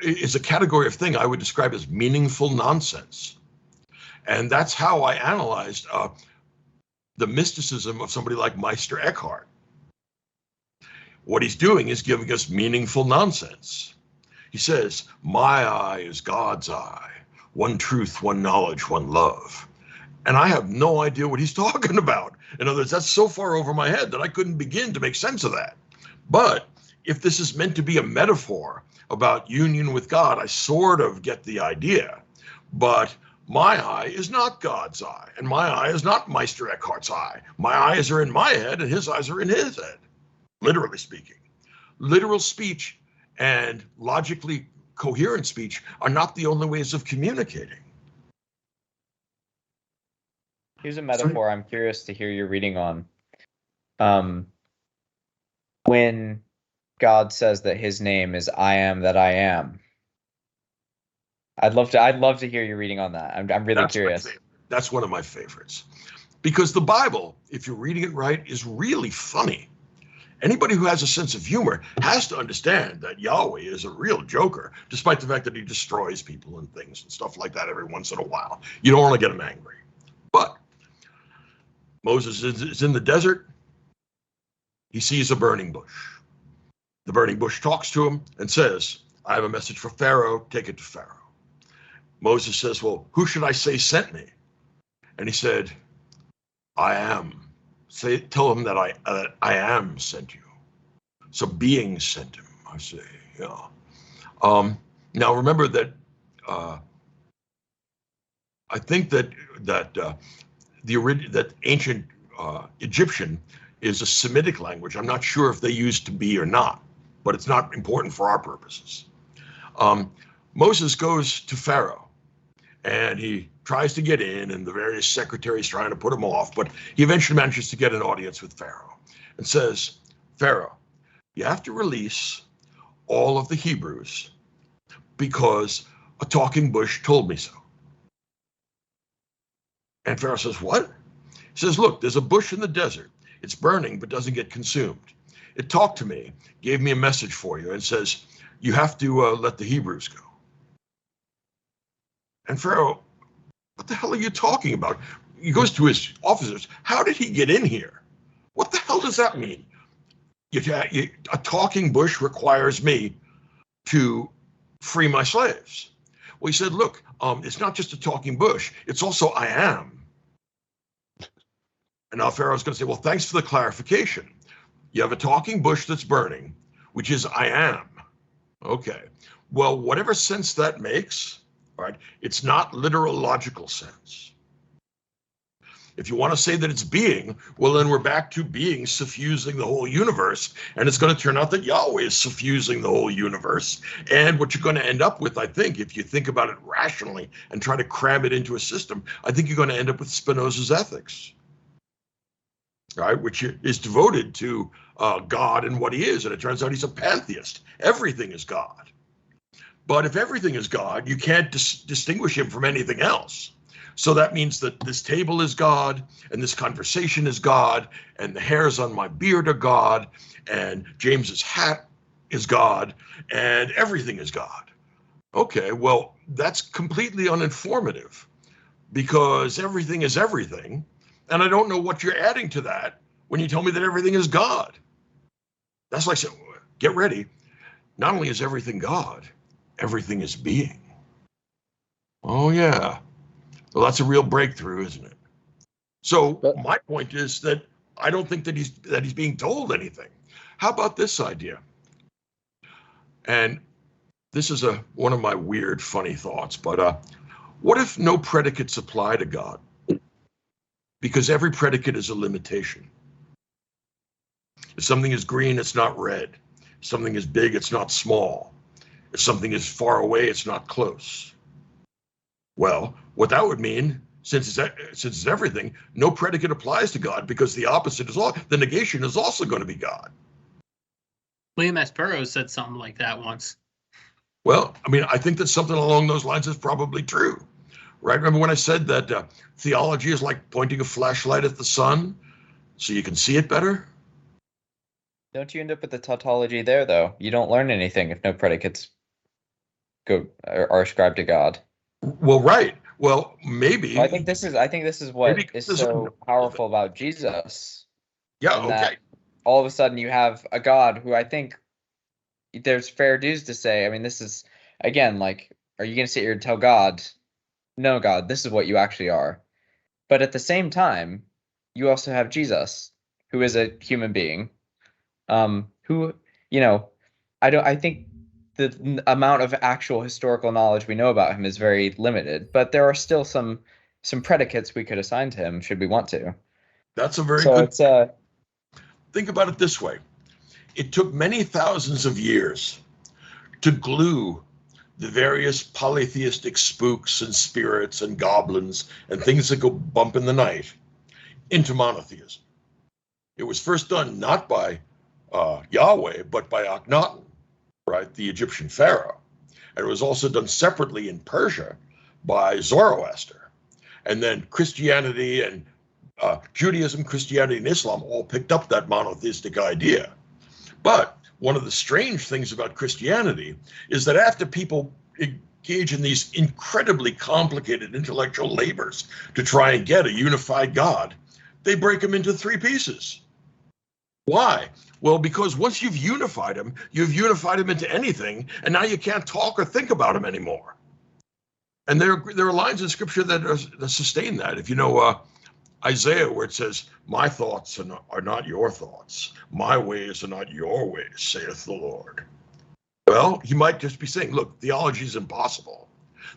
is a category of thing I would describe as meaningful nonsense. And that's how I analyzed the mysticism of somebody like Meister Eckhart. What he's doing is giving us meaningful nonsense. He says, my eye is God's eye, one truth, one knowledge, one love. And I have no idea what he's talking about. In other words, that's so far over my head that I couldn't begin to make sense of that. But if this is meant to be a metaphor about union with God, I sort of get the idea. But my eye is not God's eye, and my eye is not Meister Eckhart's eye. My eyes are in my head, and his eyes are in his head, literally speaking. Literal speech and logically coherent speech are not the only ways of communicating. Here's a metaphor I'm curious to hear your reading on. When God says that his name is I am that I am. I'd love to hear your reading on that. I'm really curious. That's one of my favorites. Because the Bible, if you're reading it right, is really funny. Anybody who has a sense of humor has to understand that Yahweh is a real joker, despite the fact that he destroys people and things and stuff like that every once in a while. You don't want to get him angry. But Moses is in the desert. He sees a burning bush. The burning bush talks to him and says, I have a message for Pharaoh. Take it to Pharaoh. Moses says, well, who should I say sent me? And he said, I am. Tell him that I am sent you. So being sent him, I say, yeah. Now remember that I think that that ancient Egyptian is a Semitic language. I'm not sure if they used to be or not, but it's not important for our purposes. Moses goes to Pharaoh, and he tries to get in, and the various secretaries trying to put him off, but he eventually manages to get an audience with Pharaoh and says, Pharaoh, you have to release all of the Hebrews because a talking bush told me so. And Pharaoh says, what? He says, look, there's a bush in the desert. It's burning, but doesn't get consumed. It talked to me, gave me a message for you, and says, you have to let the Hebrews go. And Pharaoh, what the hell are you talking about? He goes to his officers. How did he get in here? What the hell does that mean? A talking bush requires me to free my slaves. Well, he said, look, it's not just a talking bush. It's also I am. And now Pharaoh's going to say, well, thanks for the clarification. You have a talking bush that's burning, which is I am. Okay. Well, whatever sense that makes, all right, it's not literal logical sense. If you want to say that it's being, well, then we're back to being suffusing the whole universe. And it's going to turn out that Yahweh is suffusing the whole universe. And what you're going to end up with, I think, if you think about it rationally and try to cram it into a system, I think you're going to end up with Spinoza's ethics, right? Which is devoted to God and what he is. And it turns out he's a pantheist. Everything is God. But if everything is God, you can't distinguish him from anything else. So that means that this table is God, and this conversation is God, and the hairs on my beard are God, and James's hat is God, and everything is God. Okay, well, that's completely uninformative because everything is everything, and I don't know what you're adding to that when you tell me that everything is God. That's like saying, get ready. Not only is everything God, everything is being. Oh, yeah. Well, that's a real breakthrough, isn't it? So my point is that I don't think that he's being told anything. How about this idea? And this is one of my weird, funny thoughts, but what if no predicates apply to God? Because every predicate is a limitation. If something is green, it's not red. If something is big, it's not small. If something is far away, it's not close. Well, what that would mean, since it's everything, no predicate applies to God because the opposite is the negation is also going to be God. William S. Burroughs said something like that once. Well, I mean, I think that something along those lines is probably true, right? Remember when I said that theology is like pointing a flashlight at the sun so you can see it better? Don't you end up with the tautology there, though? You don't learn anything if no predicates are ascribed to God. Well, right. Well, maybe. I think this is what is so powerful about Jesus. Yeah. Okay. That all of a sudden you have a God who I think there's fair dues to say. I mean, this is again like, are you going to sit here and tell God, no, God, this is what you actually are? But at the same time, you also have Jesus, who is a human being, who, I think the amount of actual historical knowledge we know about him is very limited, but there are still some predicates we could assign to him should we want to. That's a very good. Think about it this way. It took many thousands of years to glue the various polytheistic spooks and spirits and goblins and things that go bump in the night into monotheism. It was first done not by Yahweh, but by Akhenaten, right, the Egyptian pharaoh. And it was also done separately in Persia by Zoroaster. And then Christianity and Judaism, Christianity, and Islam all picked up that monotheistic idea. But one of the strange things about Christianity is that after people engage in these incredibly complicated intellectual labors to try and get a unified God, they break them into three pieces. Why? Well, because once you've unified him into anything, and now you can't talk or think about him anymore. And there are lines in scripture that sustain that. If you know Isaiah, where it says, my thoughts are not your thoughts. My ways are not your ways, saith the Lord. Well, he might just be saying, look, theology is impossible.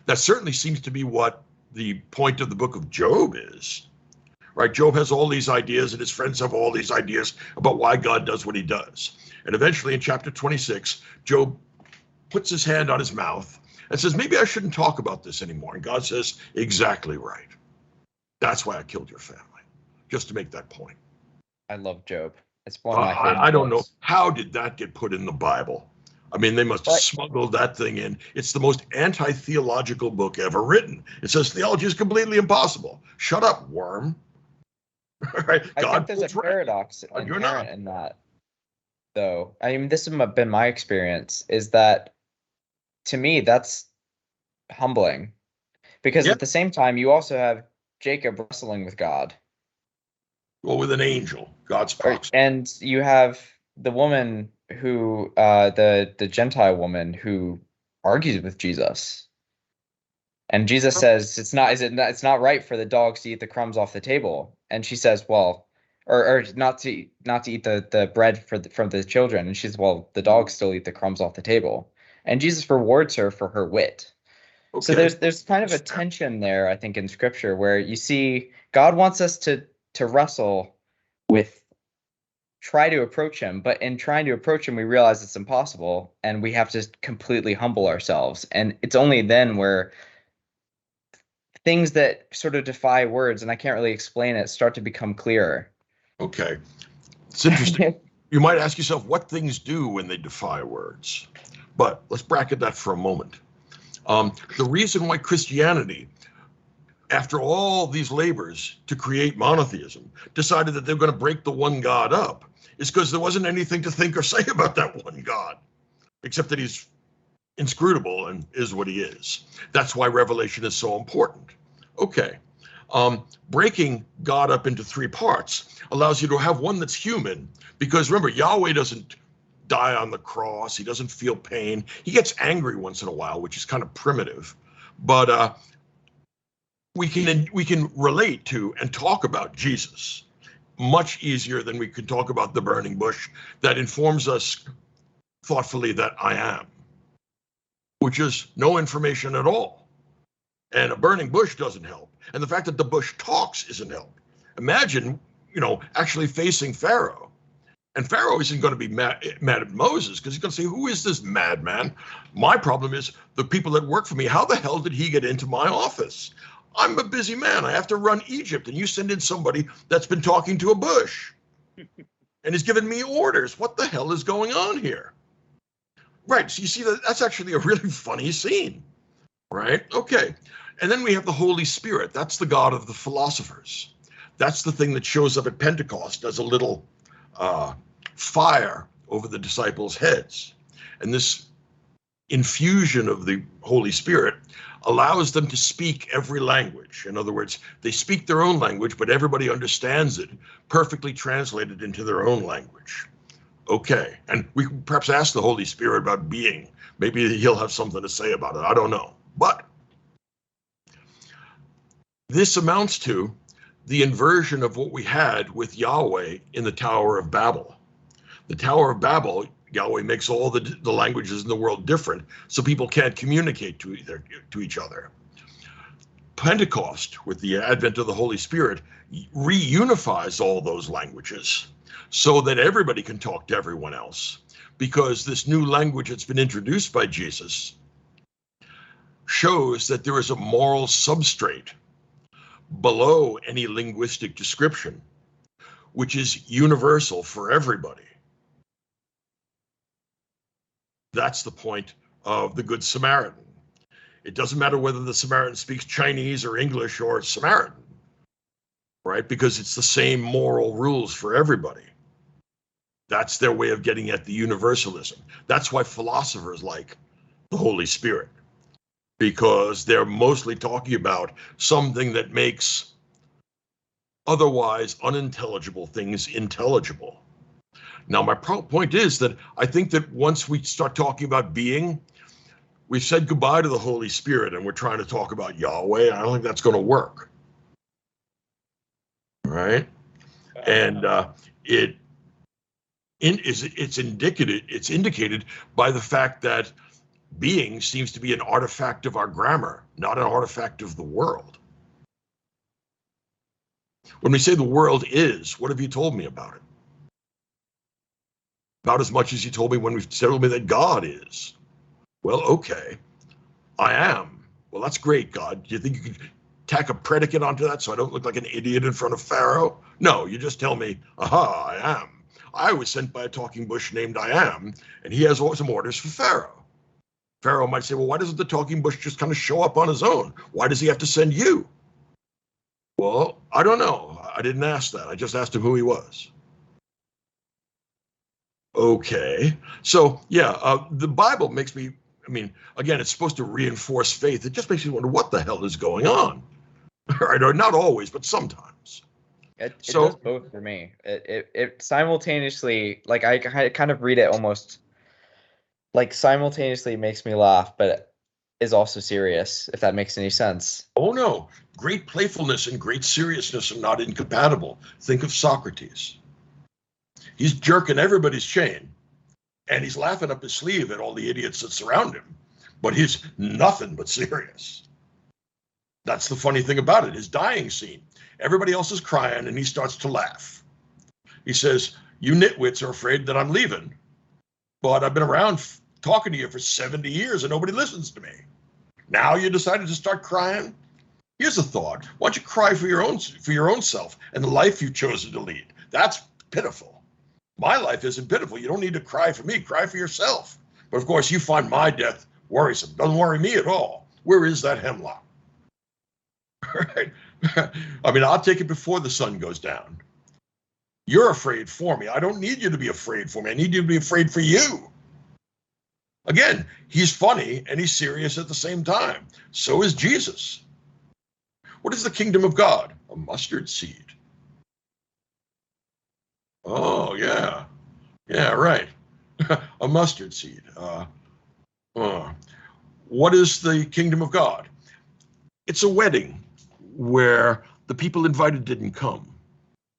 That certainly seems to be what the point of the book of Job is, right? Job has all these ideas and his friends have all these ideas about why God does what he does. And eventually in chapter 26, Job puts his hand on his mouth and says, maybe I shouldn't talk about this anymore. And God says, exactly right. That's why I killed your family, just to make that point. I love Job. It's one of my favorite I don't know. books. How did that get put in the Bible? I mean, they must have smuggled that thing in. It's the most anti-theological book ever written. It says theology is completely impossible. Shut up, worm. Right? I God think there's a right. paradox You're not. inherent in that, though. I mean, this has been my experience, is that, to me, that's humbling. Because at the same time, you also have Jacob wrestling with God. Well, with an angel, God's proxy. And you have the woman who, the Gentile woman who argues with Jesus. And Jesus says, it's not right for the dogs to eat the crumbs off the table. And she says, well, or not to eat the bread from the children. And she says, well, the dogs still eat the crumbs off the table. And Jesus rewards her for her wit. Okay. So there's kind of a tension there, I think, in Scripture, where you see God wants us to wrestle with, try to approach him, but in trying to approach him, we realize it's impossible, and we have to completely humble ourselves. And it's only then where things that sort of defy words, and I can't really explain it, start to become clearer. Okay. It's interesting. You might ask yourself what things do when they defy words. But let's bracket that for a moment. The reason why Christianity, after all these labors to create monotheism, decided that they're going to break the one God up is because there wasn't anything to think or say about that one God, except that he's inscrutable and is what he is. That's why Revelation is so important. Okay. Breaking God up into three parts allows you to have one that's human, because remember, Yahweh doesn't die on the cross. He doesn't feel pain. He gets angry once in a while, which is kind of primitive, but we can relate to and talk about Jesus much easier than we could talk about the burning bush that informs us thoughtfully that I am, which is no information at all. And a burning bush doesn't help. And the fact that the bush talks isn't help. Imagine, actually facing Pharaoh. And Pharaoh isn't going to be mad at Moses, because he's going to say, who is this madman? My problem is the people that work for me. How the hell did he get into my office? I'm a busy man. I have to run Egypt. And you send in somebody that's been talking to a bush and is giving me orders. What the hell is going on here? Right. So you see, that's actually a really funny scene. Right. OK. And then we have the Holy Spirit. That's the God of the philosophers. That's the thing that shows up at Pentecost as a little fire over the disciples' heads. And this infusion of the Holy Spirit allows them to speak every language. In other words, they speak their own language, but everybody understands it, perfectly translated into their own language. Okay, and we can perhaps ask the Holy Spirit about being. Maybe he'll have something to say about it. I don't know. But this amounts to the inversion of what we had with Yahweh in the Tower of Babel. The Tower of Babel, Yahweh makes all the languages in the world different, so people can't communicate to each other. Pentecost, with the advent of the Holy Spirit, reunifies all those languages so that everybody can talk to everyone else, because this new language that's been introduced by Jesus shows that there is a moral substrate below any linguistic description, which is universal for everybody. That's the point of the Good Samaritan. It doesn't matter whether the Samaritan speaks Chinese or English or Samaritan, right? Because it's the same moral rules for everybody. That's their way of getting at the universalism. That's why philosophers like the Holy Spirit, because they're mostly talking about something that makes otherwise unintelligible things intelligible. Now, my point is that I think that once we start talking about being, we've said goodbye to the Holy Spirit and we're trying to talk about Yahweh. I don't think that's going to work. right? And it's indicated by the fact that being seems to be an artifact of our grammar, not an artifact of the world. When we say the world is, what have you told me about it? About as much as you told me when we've told me that God is. Well, okay, I am. Well, that's great, God. Do you think you could tack a predicate onto that so I don't look like an idiot in front of Pharaoh? No, you just tell me, aha, I am. I was sent by a talking bush named I am, and he has some orders for Pharaoh. Pharaoh might say, well, why doesn't the talking bush just kind of show up on his own? Why does he have to send you? Well, I don't know. I didn't ask that. I just asked him who he was. Okay. So, yeah, the Bible makes me, I mean, again, it's supposed to reinforce faith. It just makes me wonder what the hell is going on. Right? Or not always, but sometimes. It does both for me. It simultaneously, like I kind of read it almost like simultaneously makes me laugh, but is also serious, if that makes any sense. Oh no, great playfulness and great seriousness are not incompatible. Think of Socrates. He's jerking everybody's chain, and he's laughing up his sleeve at all the idiots that surround him, but he's nothing but serious. That's the funny thing about it, his dying scene. Everybody else is crying, and he starts to laugh. He says, you nitwits are afraid that I'm leaving, but I've been around talking to you for 70 years, and nobody listens to me. Now you decided to start crying? Here's a thought. Why don't you cry for your own self and the life you've chosen to lead? That's pitiful. My life isn't pitiful. You don't need to cry for me. Cry for yourself. But of course, you find my death worrisome. Doesn't worry me at all. Where is that hemlock? Right? I mean, I'll take it before the sun goes down. You're afraid for me. I don't need you to be afraid for me. I need you to be afraid for you. Again, he's funny and he's serious at the same time. So is Jesus. What is the kingdom of God? A mustard seed. Oh, yeah. Yeah, right. A mustard seed. What is the kingdom of God? It's a wedding where the people invited didn't come.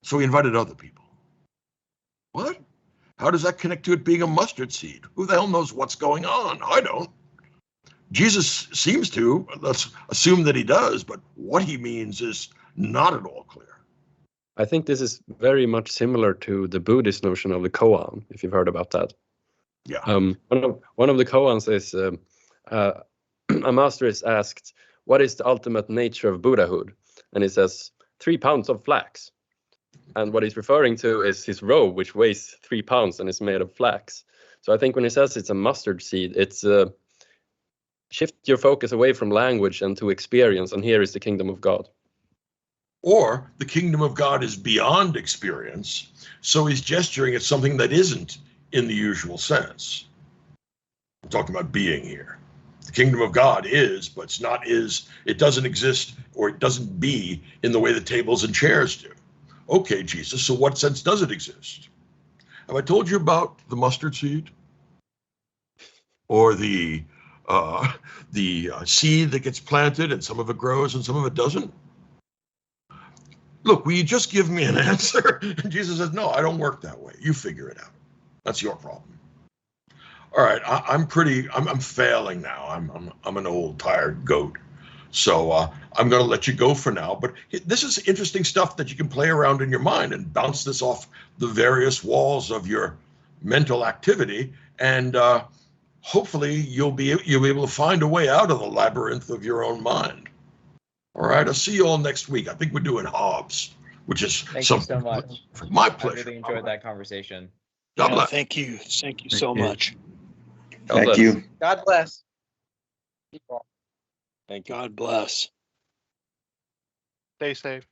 So he invited other people. What? How does that connect to it being a mustard seed? Who the hell knows what's going on? I don't. Jesus seems to. Let's assume that he does, but what he means is not at all clear. I think this is very much similar to the Buddhist notion of the koan, if you've heard about that. Yeah. One of the koans is a master is asked, what is the ultimate nature of Buddhahood? And he says, 3 pounds of flax. And what he's referring to is his robe, which weighs 3 pounds and is made of flax. So I think when he says it's a mustard seed, it's shift your focus away from language and to experience. And here is the kingdom of God. Or the kingdom of God is beyond experience. So he's gesturing at something that isn't in the usual sense. I'm talking about being here. The kingdom of God is, but it's not is. It doesn't exist or it doesn't be in the way the tables and chairs do. Okay, Jesus, so what sense does it exist? Have I told you about the mustard seed? Or the seed that gets planted and some of it grows and some of it doesn't? Look, will you just give me an answer? And Jesus says, no, I don't work that way. You figure it out. That's your problem. All right, I'm failing now. I'm an old, tired goat. So I'm going to let you go for now. But this is interesting stuff that you can play around in your mind and bounce this off the various walls of your mental activity. And hopefully you'll be able to find a way out of the labyrinth of your own mind. All right, I'll see you all next week. I think we're doing Hobbes, which is Thank you so much. My pleasure. I really enjoyed that conversation. God bless. Thank you. Thank you so much. Thank you. God bless. God bless. Stay safe.